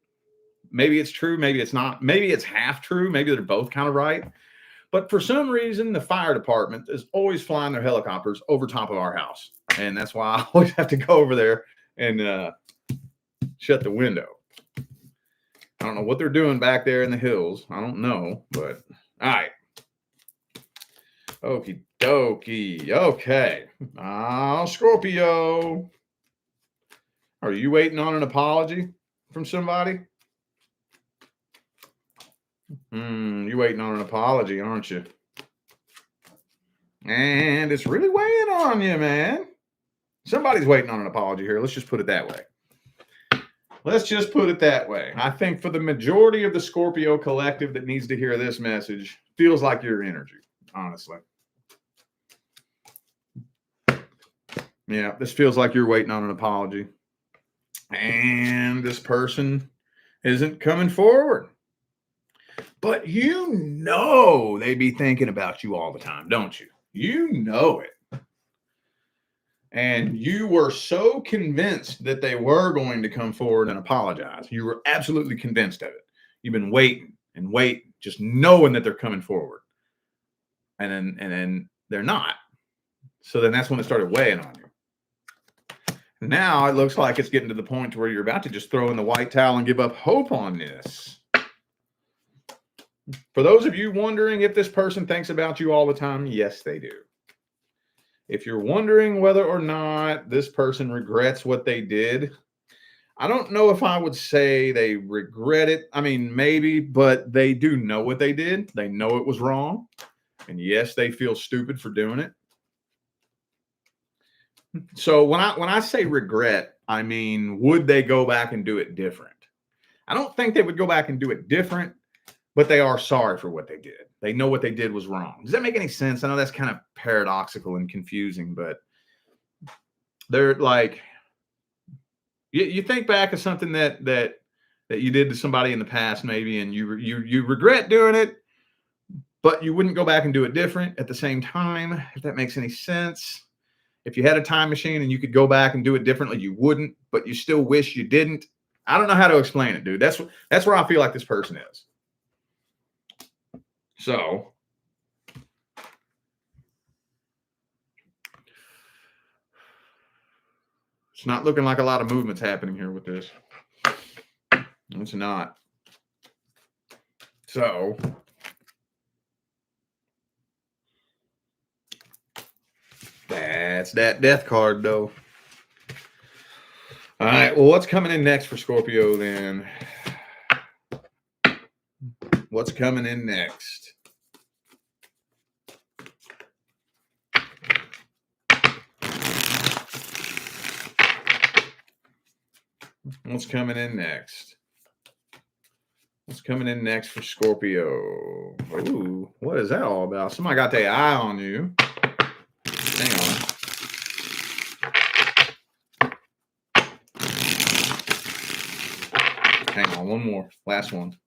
Maybe it's true, maybe it's not. Maybe it's half true. Maybe they're both kind of right. But for some reason, the fire department is always flying their helicopters over top of our house. And that's why I always have to go over there and shut the window. I don't know what they're doing back there in the hills. I don't know, but all right. Okie dokie. Okay. Scorpio. Are you waiting on an apology from somebody? You waiting on an apology, aren't you? And it's really weighing on you, man. Somebody's waiting on an apology here. Let's just put it that way. Let's just put it that way. I think for the majority of the Scorpio collective that needs to hear this message, feels like your energy, honestly. Yeah, this feels like you're waiting on an apology. And this person isn't coming forward. But you know they be thinking about you all the time, don't you? You know it. And you were so convinced that they were going to come forward and apologize. You were absolutely convinced of it. You've been waiting and waiting, just knowing that they're coming forward. And then they're not. So then that's when it started weighing on you. Now it looks like it's getting to the point where you're about to just throw in the white towel and give up hope on this. For those of you wondering if this person thinks about you all the time, yes, they do. If you're wondering whether or not this person regrets what they did, I don't know if I would say they regret it. I mean, maybe, but they do know what they did. They know it was wrong. And yes, they feel stupid for doing it. So when I say regret, I mean, would they go back and do it different? I don't think they would go back and do it different, but they are sorry for what they did. They know what they did was wrong. Does that make any sense? I know that's kind of paradoxical and confusing, but they're like, you think back of something that you did to somebody in the past, maybe, and you regret doing it, but you wouldn't go back and do it different at the same time, if that makes any sense. If you had a time machine and you could go back and do it differently, you wouldn't, but you still wish you didn't. I don't know how to explain it, dude. That's where I feel like this person is. So it's not looking like a lot of movement's happening here with this. It's not. So that's that death card, though. All right. Well, what's coming in next for Scorpio then? What's coming in next? What's coming in next? What's coming in next for Scorpio? Ooh, what is that all about? Somebody got their eye on you. Hang on. Hang on, one more. Last one.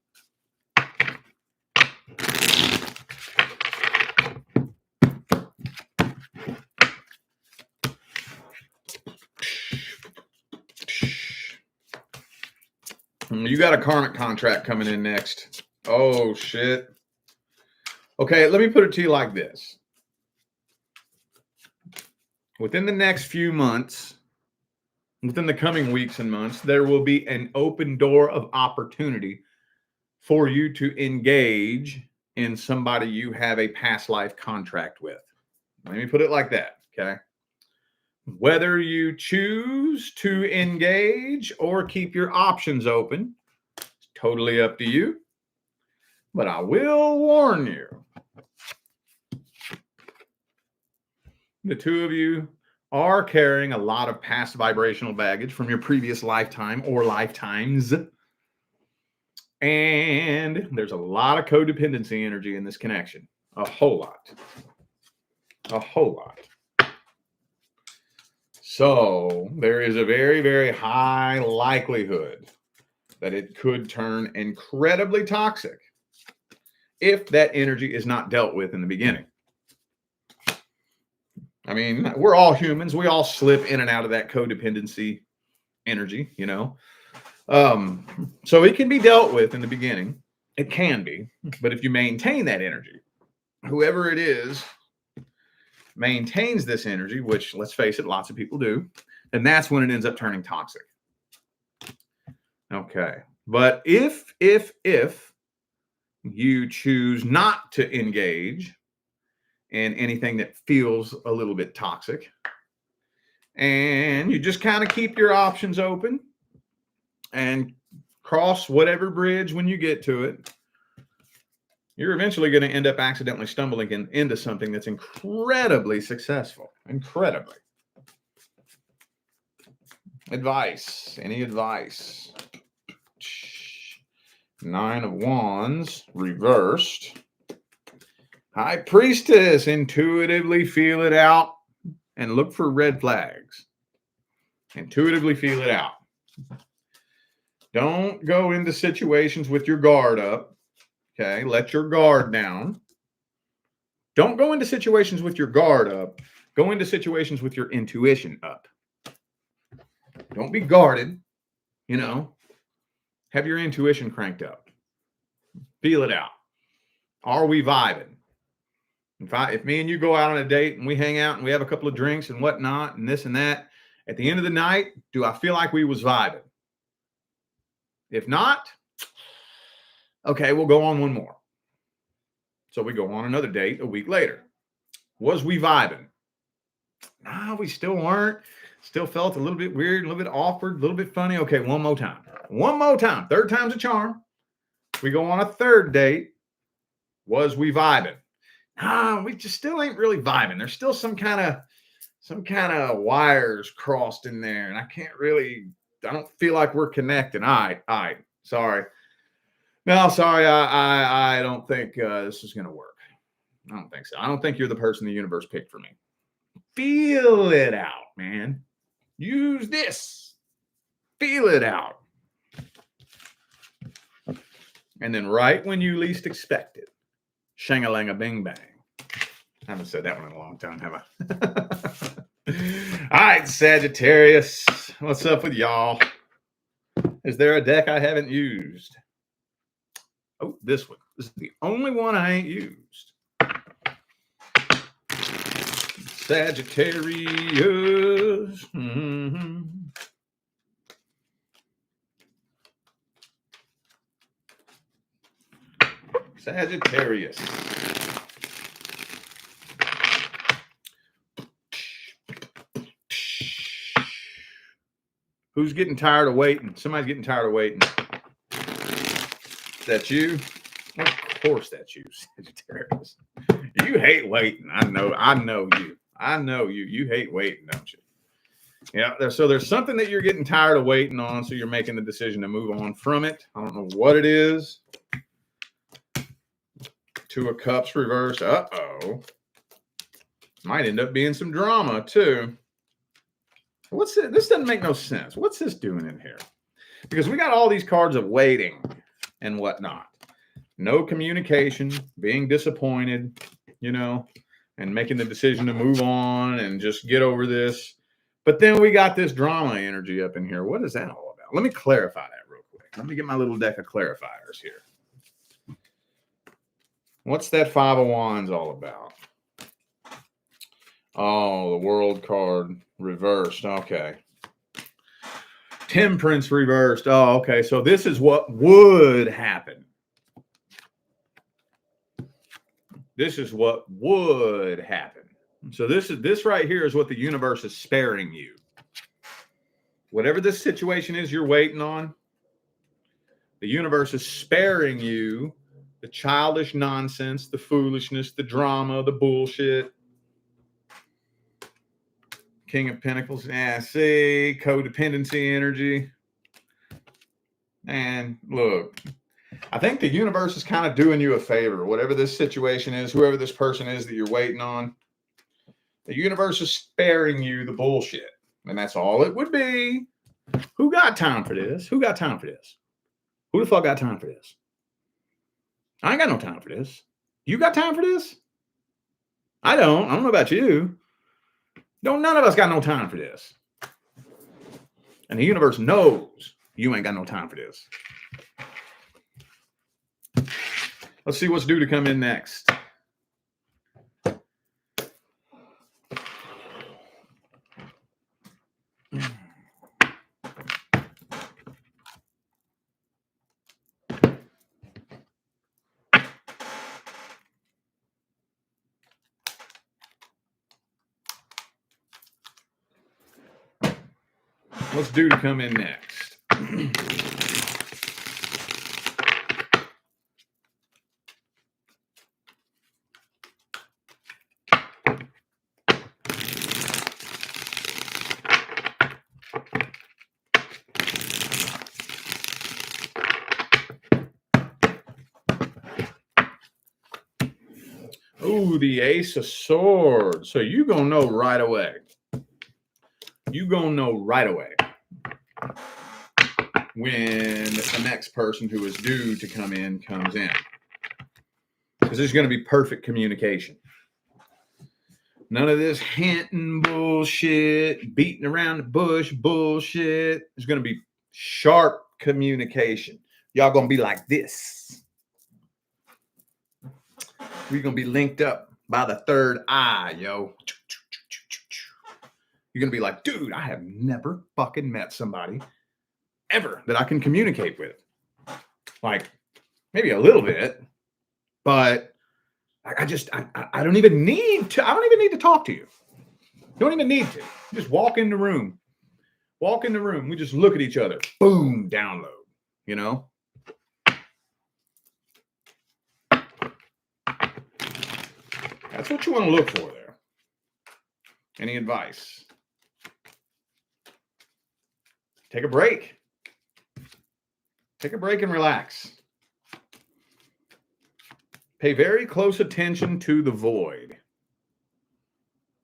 You got a karmic contract coming in next. Oh, shit. Okay, let me put it to you like this. within the next few months, within the coming weeks and months, there will be an open door of opportunity for you to engage in somebody you have a past life contract with. Let me put it like that, okay? Whether you choose to engage or keep your options open, it's totally up to you. But I will warn you, the two of you are carrying a lot of past vibrational baggage from your previous lifetime or lifetimes. And there's a lot of codependency energy in this connection. A whole lot. A whole lot. So there is a very, very high likelihood that it could turn incredibly toxic if that energy is not dealt with in the beginning. I mean, we're all humans. We all slip in and out of that codependency energy, you know. So it can be dealt with in the beginning. It can be. But if you maintain that energy, whoever it is maintains this energy, which, let's face it, lots of people do, and that's when it ends up turning toxic. Okay. But if you choose not to engage in anything that feels a little bit toxic, and you just kind of keep your options open and cross whatever bridge when you get to it, you're eventually going to end up accidentally stumbling into something that's incredibly successful. Incredibly. Advice. Any advice? 9 of Wands reversed. High Priestess. Intuitively feel it out and look for red flags. Intuitively feel it out. Don't go into situations with your guard up. Okay, let your guard down. Don't go into situations with your guard up. Go into situations with your intuition up. Don't be guarded, you know. Have your intuition cranked up. Feel it out. Are we vibing? If me and you go out on a date and we hang out and we have a couple of drinks and whatnot and this and that, at the end of the night, do I feel like we was vibing? If not, okay, we'll go on one more. So we go on another date a week later. Was we vibing? No, we still weren't. Still felt a little bit weird, a little bit awkward, a little bit funny. Okay, one more time. One more time. Third time's a charm. We go on a third date. Was we vibing? No, we just still ain't really vibing. There's still some kind of wires crossed in there, and I don't feel like we're connecting. All right. Sorry. No, sorry. I don't think this is going to work. I don't think so. I don't think you're the person the universe picked for me. Feel it out, man. Use this. Feel it out. And then right when you least expect it, shang-a-lang-a-bing-bang. I haven't said that one in a long time, have I? All right, Sagittarius. What's up with y'all? Is there a deck I haven't used? Oh, this one. This is the only one I ain't used. Sagittarius. Mm-hmm. Sagittarius. Who's getting tired of waiting? Somebody's getting tired of waiting. Is that you? Of course that's you, Sagittarius. You hate waiting. I know you. I know you. You hate waiting, don't you? Yeah. So there's something that you're getting tired of waiting on, so you're making the decision to move on from it. I don't know what it is. 2 of Cups reversed. Uh-oh. Might end up being some drama, too. What's it? This doesn't make no sense. What's this doing in here? Because we got all these cards of waiting and whatnot. No communication, being disappointed, you know, and making the decision to move on and just get over this. But then we got this drama energy up in here. What is that all about? Let me clarify that real quick. Let me get my little deck of clarifiers here. What's that 5 of Wands all about? Oh, the World card reversed. Okay. Temperance reversed. Oh, okay. So this is what would happen. This is what would happen. So this right here is what the universe is sparing you. Whatever this situation is you're waiting on, the universe is sparing you the childish nonsense, the foolishness, the drama, the bullshit. King of Pentacles. Yeah, see, codependency energy. And look, I think the universe is kind of doing you a favor. Whatever this situation is, whoever this person is that you're waiting on, the universe is sparing you the bullshit. And that's all it would be. Who got time for this? Who got time for this? Who the fuck got time for this? I ain't got no time for this. You got time for this? I don't know about you. None of us got no time for this. And the universe knows you ain't got no time for this. Let's see what's due to come in next. What's due to come in next? Ooh, the Ace of Swords. So you're going to know right away. You're going to know right away when the next person who is due to come in comes in. Because there's going to be perfect communication. None of this hinting bullshit, beating around the bush bullshit. There's going to be sharp communication. Y'all going to be like this. We're going to be linked up by the third eye, yo. You're going to be like, dude, I have never fucking met somebody ever that I can communicate with. Like, maybe a little bit, but I don't even need to talk to you. Don't even need to. Just walk in the room. Walk in the room. We just look at each other. Boom, download, you know? That's what you want to look for there. Any advice? Take a break. Take a break and relax. Pay very close attention to the void.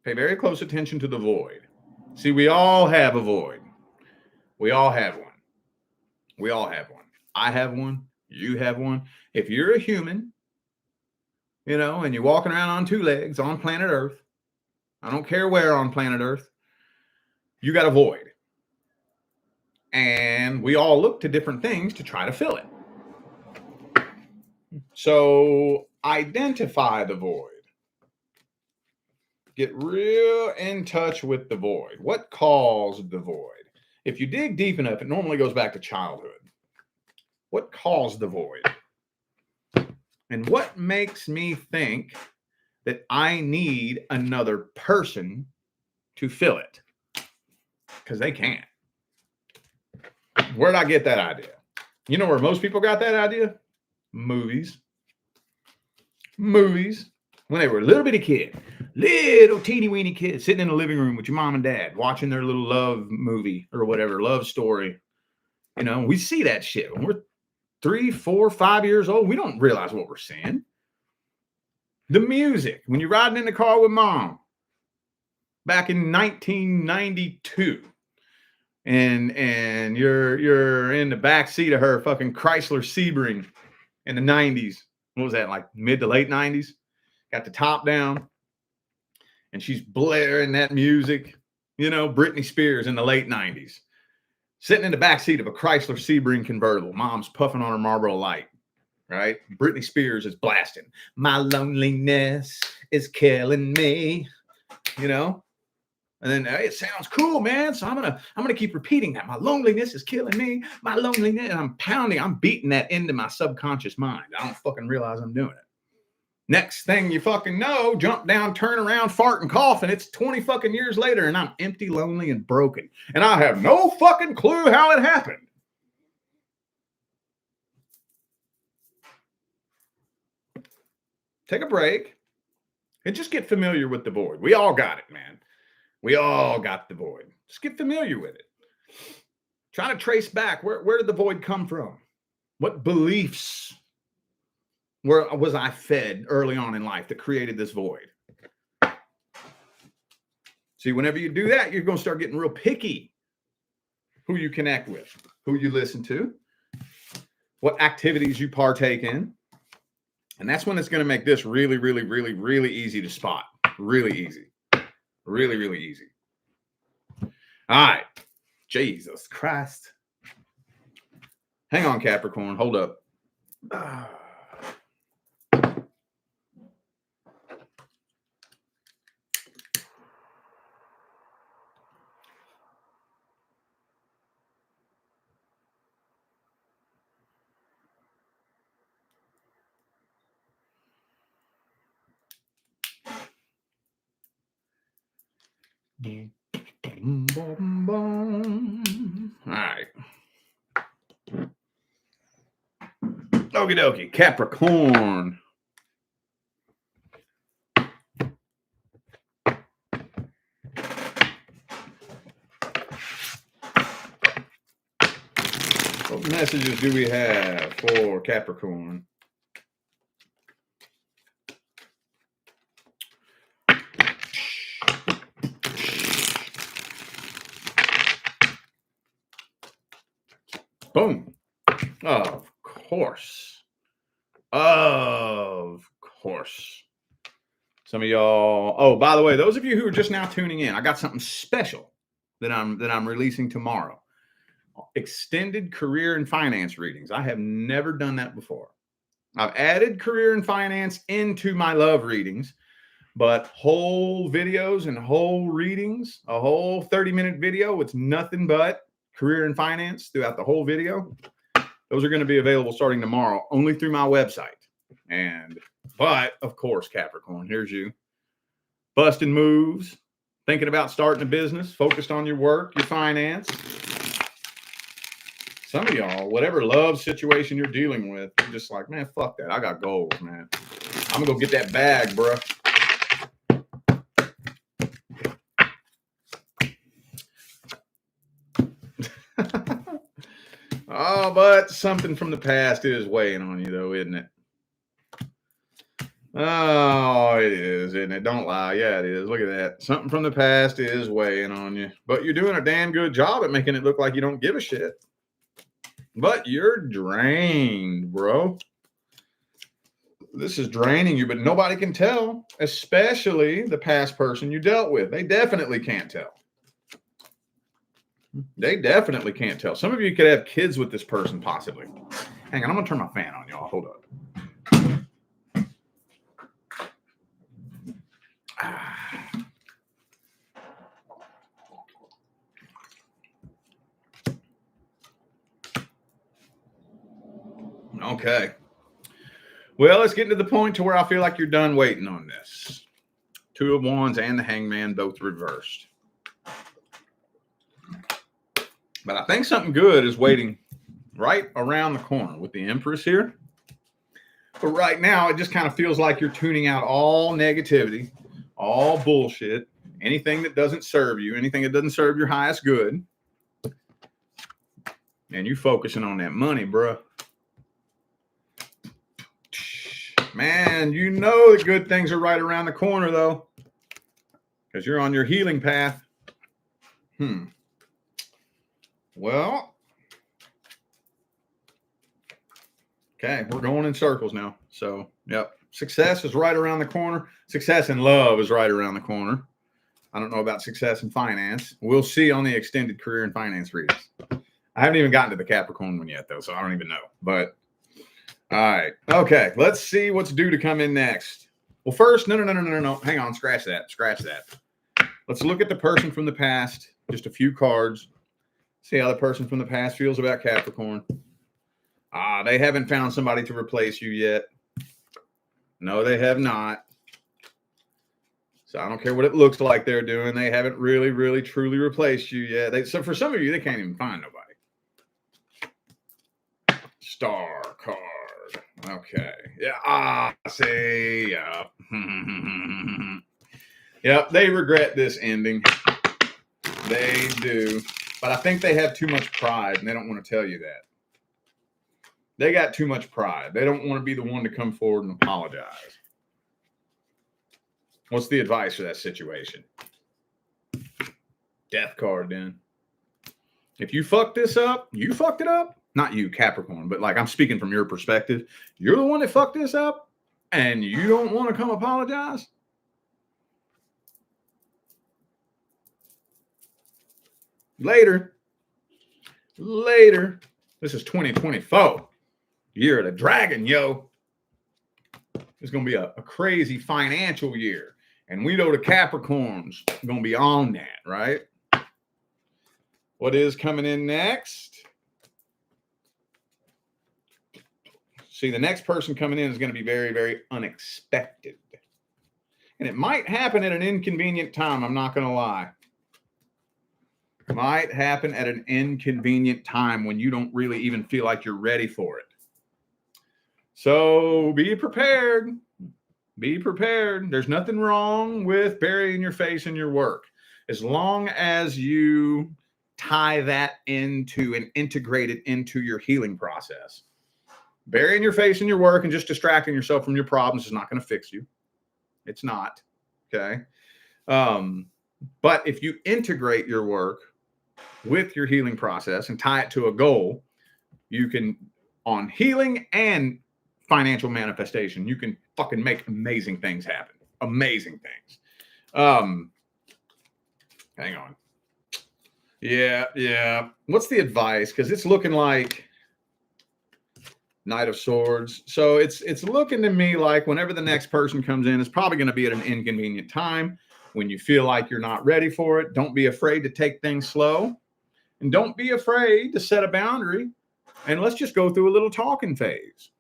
Pay very close attention to the void. See, we all have a void. We all have one. We all have one. I have one. You have one. If you're a human, you know, and you're walking around on two legs on planet Earth, I don't care where on planet Earth, you got a void. And we all look to different things to try to fill it. So identify the void. Get real in touch with the void. What caused the void? If you dig deep enough, it normally goes back to childhood. What caused the void? And what makes me think that I need another person to fill it? Because they can't. Where'd I get that idea? You know where most people got that idea? Movies. Movies. When they were a little bitty kid. Little teeny weeny kid sitting in the living room with your mom and dad watching their little love movie or whatever, love story. You know, we see that shit. When we're 3, 4, 5 years old, we don't realize what we're seeing. The music. When you're riding in the car with mom back in 1992. And you're in the back seat of her fucking Chrysler Sebring in the 90s. What was that, like mid to late 90s? Got the top down. And she's blaring that music. You know, Britney Spears in the late 90s. Sitting in the back seat of a Chrysler Sebring convertible. Mom's puffing on her Marlboro Light. Right? Britney Spears is blasting. My loneliness is killing me. you know? And then hey, it sounds cool, man. So I'm gonna keep repeating that. My loneliness is killing me. My loneliness, and I'm beating that into my subconscious mind. I don't fucking realize I'm doing it. Next thing you fucking know, jump down, turn around, fart and cough, and it's 20 fucking years later, and I'm empty, lonely, and broken. And I have no fucking clue how it happened. Take a break and just get familiar with the void. We all got it, man. We all got the void. Just get familiar with it. Try to trace back where did the void come from? What beliefs was I fed early on in life that created this void? See, whenever you do that, you're going to start getting real picky who you connect with, who you listen to, what activities you partake in. And that's when it's going to make this really, really, really, really easy to spot. Really easy. Really, really easy. All right. Jesus Christ. Hang on, Capricorn. Hold up. All right. Okie dokie. Capricorn. What messages do we have for Capricorn? Boom. Of course. Of course. Some of y'all. Oh, by the way, those of you who are just now tuning in, I got something special that I'm releasing tomorrow. Extended career and finance readings. I have never done that before. I've added career and finance into my love readings, but whole videos and whole readings, a whole 30-minute video with nothing but career and finance throughout the whole video. Those are going to be available starting tomorrow, only through my website. But of course, Capricorn, here's you. Busting moves, thinking about starting a business, focused on your work, your finance. Some of y'all, whatever love situation you're dealing with, you're just like, man, fuck that. I got goals, man. I'm going to go get that bag, bro. Oh, but something from the past is weighing on you, though, isn't it? Oh, it is, isn't it? Don't lie. Yeah, it is. Look at that. Something from the past is weighing on you. But you're doing a damn good job at making it look like you don't give a shit. But you're drained, bro. This is draining you, but nobody can tell, especially the past person you dealt with. They definitely can't tell. They definitely can't tell. Some of you could have kids with this person, possibly. Hang on, I'm going to turn my fan on, y'all. Hold up. Okay. Well, let's get to the point to where I feel like you're done waiting on this. Two of Wands and the Hangman both reversed. But I think something good is waiting right around the corner with the Empress here. But right now, it just kind of feels like you're tuning out all negativity, all bullshit, anything that doesn't serve you, anything that doesn't serve your highest good. And you focusing on that money, bro. Man, you know the good things are right around the corner, though, because you're on your healing path. Well, okay, we're going in circles now. So, yep, success is right around the corner. Success in love is right around the corner. I don't know about success in finance. We'll see on the extended career and finance readings. I haven't even gotten to the Capricorn one yet, though, so I don't even know. But, all right. Okay, let's see what's due to come in next. Well, first, no. Hang on, scratch that. Let's look at the person from the past. Just a few cards. See how the person from the past feels about Capricorn. They haven't found somebody to replace you yet. No, they have not. So I don't care what it looks like they're doing. They haven't really, really, truly replaced you yet. So for some of you, they can't even find nobody. Star card. Okay. Yeah. See. Yeah. Yep. They regret this ending. They do. But I think they have too much pride, and they don't want to tell you that. They got too much pride. They don't want to be the one to come forward and apologize. What's the advice for that situation? Death card, then. If you fucked this up, you fucked it up. Not you, Capricorn, but like I'm speaking from your perspective. You're the one that fucked this up, and you don't want to come apologize? Later. This is 2024. Year of the dragon, yo. It's going to be a crazy financial year. And we know the Capricorns are going to be on that, right? What is coming in next? See, the next person coming in is going to be very, very unexpected. And it might happen at an inconvenient time. I'm not going to lie. Might happen at an inconvenient time when you don't really even feel like you're ready for it. So be prepared. Be prepared. There's nothing wrong with burying your face in your work. As long as you tie that into and integrate it into your healing process. Burying your face in your work and just distracting yourself from your problems is not going to fix you. It's not. Okay. But if you integrate your work with your healing process and tie it to a goal, you can, on healing and financial manifestation, you can fucking make amazing things happen. Amazing things. Hang on. Yeah. What's the advice? Because it's looking like Knight of Swords. So it's looking to me like whenever the next person comes in, it's probably going to be at an inconvenient time when you feel like you're not ready for it. Don't be afraid to take things slow. And don't be afraid to set a boundary. And let's just go through a little talking phase.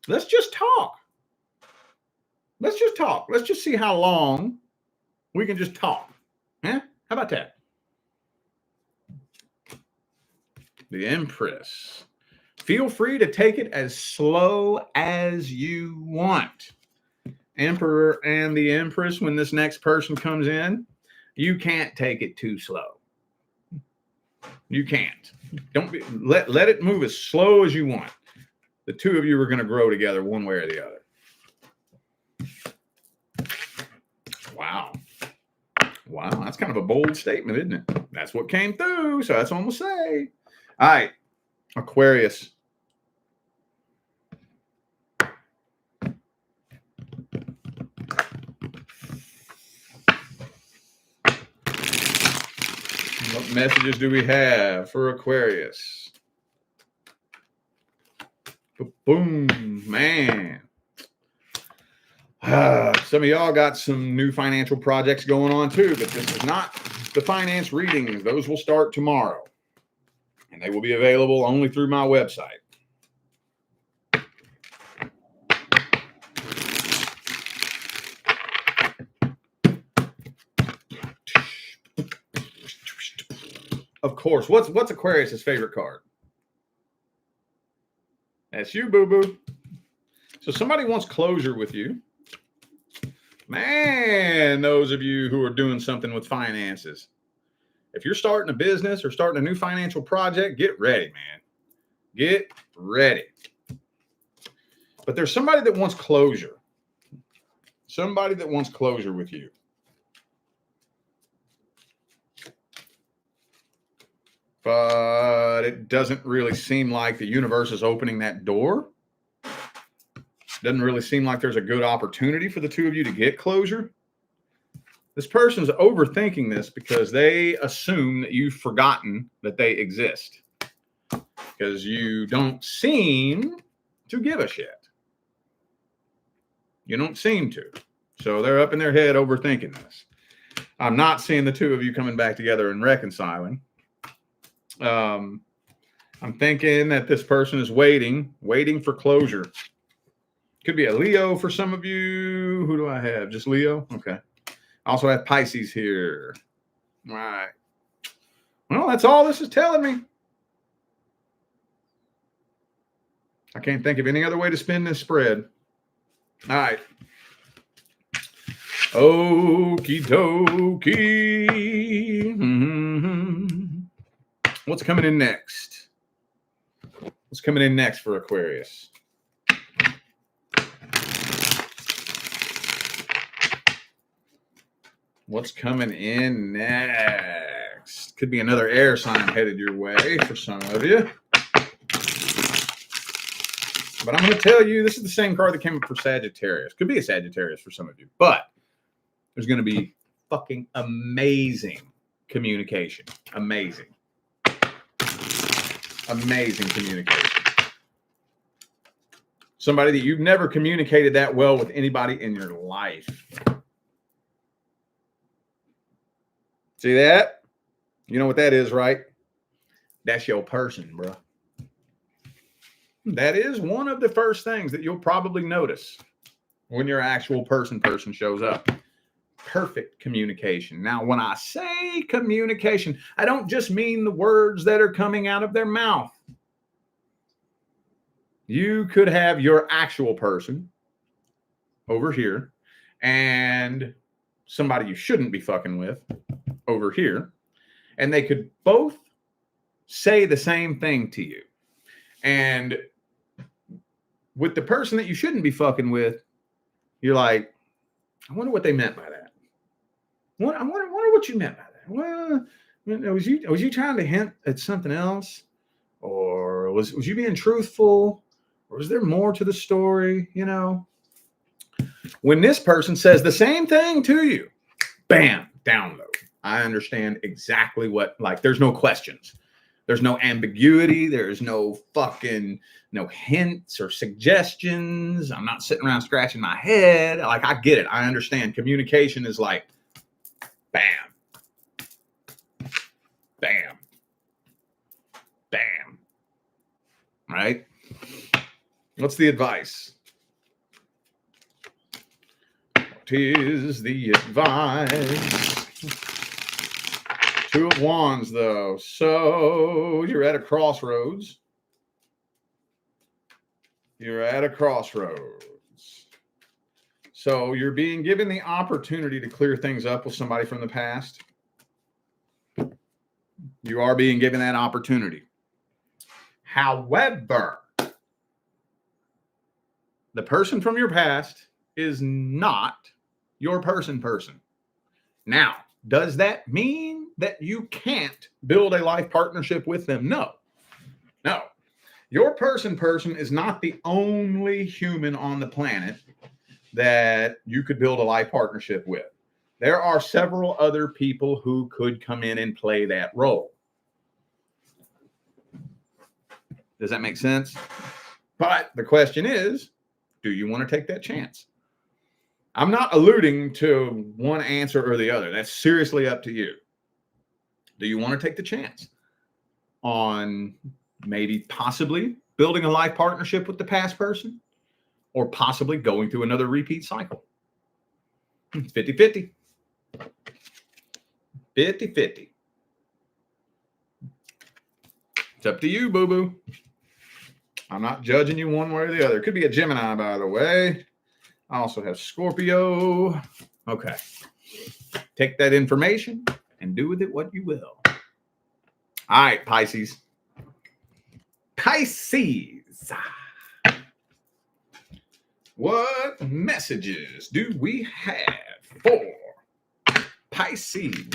Let's just talk. Let's just see how long we can just talk. How about that? The Empress. Feel free to take it as slow as you want. Emperor and the Empress, when this next person comes in, you can't take it too slow. You can't. Don't be let it move as slow as you want. The two of you are going to grow together one way or the other. Wow. That's kind of a bold statement, isn't it? That's what came through, so that's what I'm going to say. All right. Aquarius. What messages do we have for Aquarius? Boom, man. Some of y'all got some new financial projects going on too, but this is not the finance readings. Those will start tomorrow, and they will be available only through my website. Of course, what's Aquarius's favorite card? That's you, boo-boo. So somebody wants closure with you. Man, those of you who are doing something with finances. If you're starting a business or starting a new financial project, get ready, man. Get ready. But there's somebody that wants closure. Somebody that wants closure with you. But it doesn't really seem like the universe is opening that door. Doesn't really seem like there's a good opportunity for the two of you to get closure. This person's overthinking this because they assume that you've forgotten that they exist. Because you don't seem to give a shit. You don't seem to. So they're up in their head overthinking this. I'm not seeing the two of you coming back together and reconciling. I'm thinking that this person is waiting for closure. Could be a Leo for some of you. Who do I have? Just Leo? Okay. I also have Pisces here. All right. Well, that's all this is telling me. I can't think of any other way to spin this spread. All right. Okie dokie. Mm-hmm. What's coming in next? What's coming in next for Aquarius? What's coming in next? Could be another air sign headed your way for some of you. But I'm going to tell you, this is the same card that came up for Sagittarius. Could be a Sagittarius for some of you. But there's going to be fucking amazing communication. Amazing. Amazing communication. Somebody that you've never communicated that well with anybody in your life. See that? You know what that is, right? That's your person, bro. That is one of the first things that you'll probably notice when your actual person shows up. Perfect communication. Now, when I say communication, I don't just mean the words that are coming out of their mouth. You could have your actual person over here and somebody you shouldn't be fucking with over here, and they could both say the same thing to you. And with the person that you shouldn't be fucking with, you're like, I wonder what they meant by that. I wonder what you meant by that. Well, was you trying to hint at something else? Or was you being truthful? Or was there more to the story? You know, when this person says the same thing to you, bam, download. I understand exactly what, like, there's no questions. There's no ambiguity. There's no hints or suggestions. I'm not sitting around scratching my head. Like, I get it. I understand. Communication is like, bam, bam, bam. Right? What's the advice? What is the advice? Two of Wands, though. So you're at a crossroads. You're at a crossroads. So you're being given the opportunity to clear things up with somebody from the past. You are being given that opportunity. However, the person from your past is not your person. Now, does that mean that you can't build a life partnership with them? No. Your person is not the only human on the planet that you could build a life partnership with. There are several other people who could come in and play that role. Does that make sense? But the question is, do you want to take that chance? I'm not alluding to one answer or the other. That's seriously up to you. Do you want to take the chance on maybe possibly building a life partnership with the past person, or possibly going through another repeat cycle? It's 50-50. 50-50. It's up to you, boo-boo. I'm not judging you one way or the other. It could be a Gemini, by the way. I also have Scorpio. Okay. Take that information and do with it what you will. All right, Pisces. Pisces. What messages do we have for Pisces?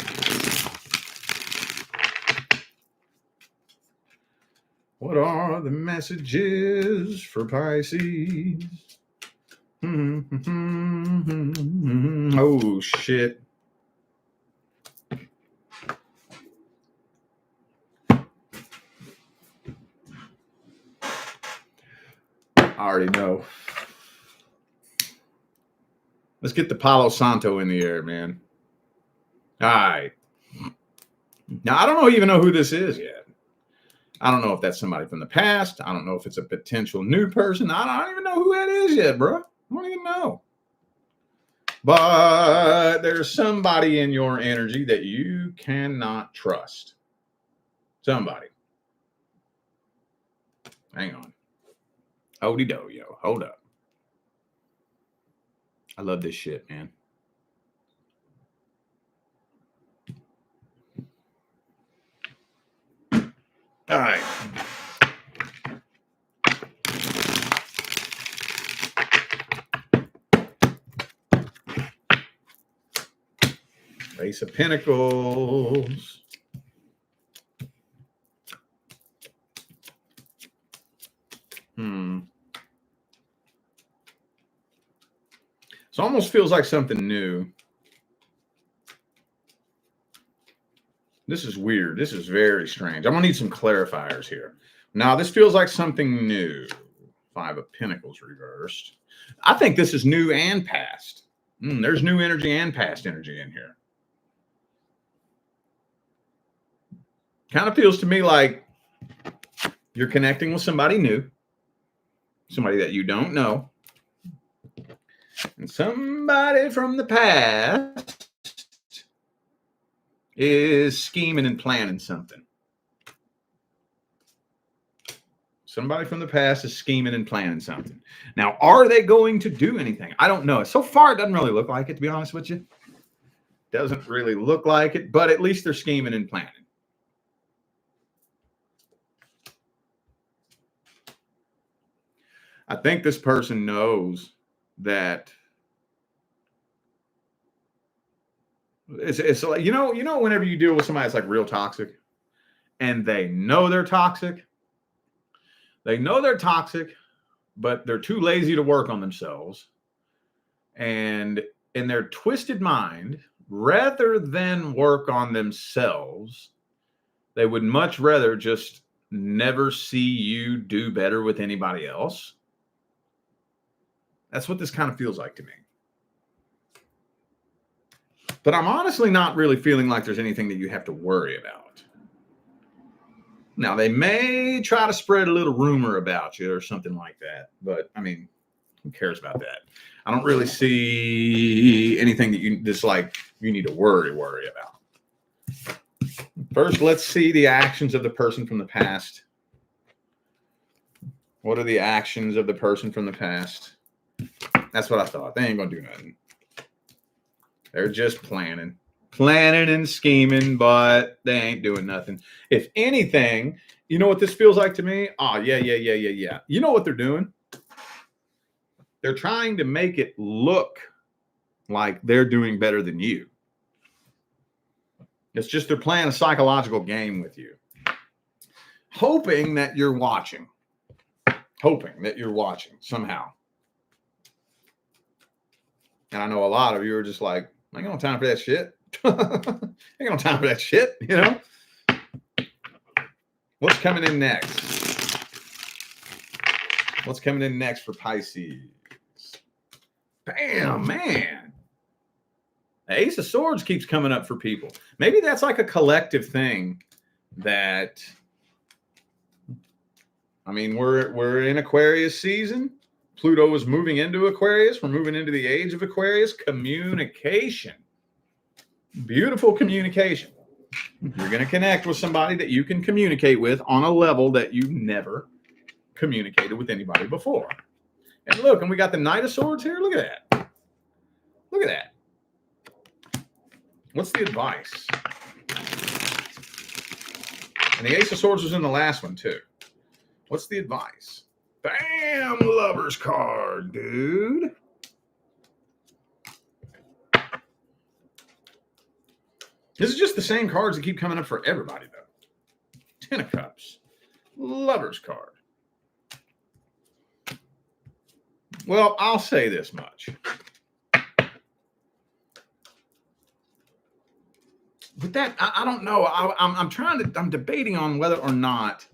What are the messages for Pisces? Oh, shit. I already know. Let's get the Palo Santo in the air, man. All right. Now, I don't even know who this is yet. I don't know if that's somebody from the past. I don't know if it's a potential new person. I don't even know who that is yet, bro. I don't even know. But there's somebody in your energy that you cannot trust. Somebody. Hang on. Hold-y-do, yo. Hold up. I love this shit, man. All right. Ace of Pentacles. So almost feels like something new. This is weird. This is very strange. I'm going to need some clarifiers here. Now, this feels like something new. Five of Pentacles reversed. I think this is new and past. There's new energy and past energy in here. Kind of feels to me like you're connecting with somebody new, somebody that you don't know, and somebody from the past is scheming and planning something. Somebody from the past is scheming and planning something. Now, are they going to do anything? I don't know. So far, it doesn't really look like it, to be honest with you. Doesn't really look like it, but at least they're scheming and planning. I think this person knows that it's like, you know, whenever you deal with somebody that's like real toxic and they know they're toxic, but they're too lazy to work on themselves. And in their twisted mind, rather than work on themselves, they would much rather just never see you do better with anybody else. That's what this kind of feels like to me. But I'm honestly not really feeling like there's anything that you have to worry about. Now, they may try to spread a little rumor about you or something like that. But, I mean, who cares about that? I don't really see anything that you need to worry about. First, let's see the actions of the person from the past. What are the actions of the person from the past? That's what I thought. They ain't going to do nothing. They're just planning and scheming, but they ain't doing nothing. If anything, you know what this feels like to me? Oh, yeah. You know what they're doing? They're trying to make it look like they're doing better than you. It's just they're playing a psychological game with you. Hoping that you're watching somehow. And I know a lot of you are just like, I ain't got no time for that shit. I ain't got no time for that shit, you know? What's coming in next? What's coming in next for Pisces? Bam, man. The Ace of Swords keeps coming up for people. Maybe that's like a collective thing that, I mean, we're in Aquarius season. Pluto is moving into Aquarius. We're moving into the age of Aquarius. Communication. Beautiful communication. You're going to connect with somebody that you can communicate with on a level that you've never communicated with anybody before. And look, and we got the Knight of Swords here. Look at that. Look at that. What's the advice? And the Ace of Swords was in the last one too. What's the advice? Bam! Lover's card, dude. This is just the same cards that keep coming up for everybody, though. Ten of Cups. Lover's card. Well, I'll say this much. But that, I don't know. I'm debating on whether or not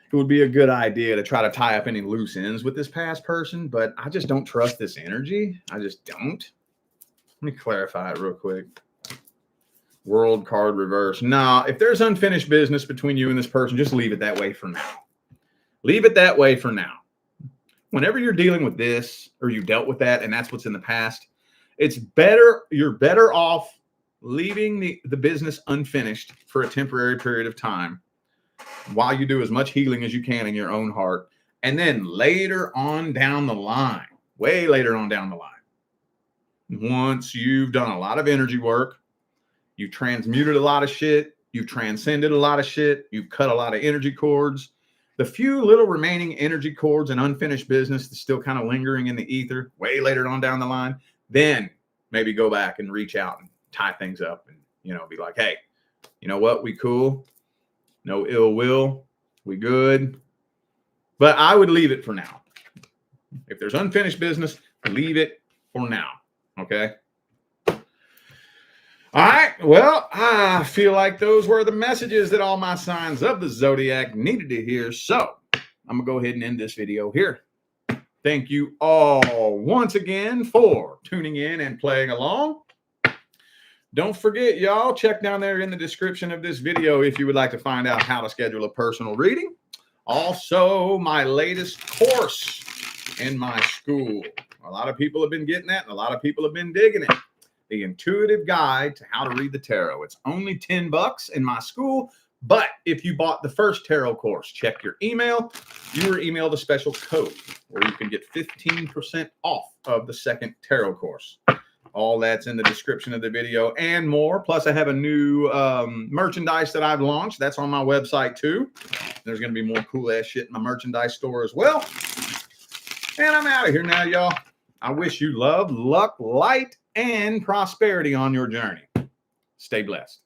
it would be a good idea to try to tie up any loose ends with this past person, but I just don't trust this energy. I just don't. Let me clarify it real quick. World card reverse. Nah, if there's unfinished business between you and this person, just leave it that way for now. Leave it that way for now. Whenever you're dealing with this, or you dealt with that, and that's what's in the past, it's better, you're better off leaving the business unfinished for a temporary period of time while you do as much healing as you can in your own heart. And then later on down the line, way later on down the line, once you've done a lot of energy work, you've transmuted a lot of shit, you've transcended a lot of shit, you've cut a lot of energy cords, the few little remaining energy cords and unfinished business that's still kind of lingering in the ether way later on down the line, then maybe go back and reach out and tie things up and, you know, be like, hey, you know what? We cool. No ill will. We good. But I would leave it for now. If there's unfinished business, leave it for now. Okay. All right. Well, I feel like those were the messages that all my signs of the zodiac needed to hear. So I'm going to go ahead and end this video here. Thank you all once again for tuning in and playing along. Don't forget, y'all, check down there in the description of this video if you would like to find out how to schedule a personal reading. Also, my latest course in my school. A lot of people have been getting that, and a lot of people have been digging it. The Intuitive Guide to How to Read the Tarot. It's only $10 in my school, but if you bought the first tarot course, check your email. You were emailed a special code where you can get 15% off of the second tarot course. All that's in the description of the video and more. Plus, I have a new merchandise that I've launched. That's on my website, too. There's going to be more cool-ass shit in my merchandise store as well. And I'm out of here now, y'all. I wish you love, luck, light, and prosperity on your journey. Stay blessed.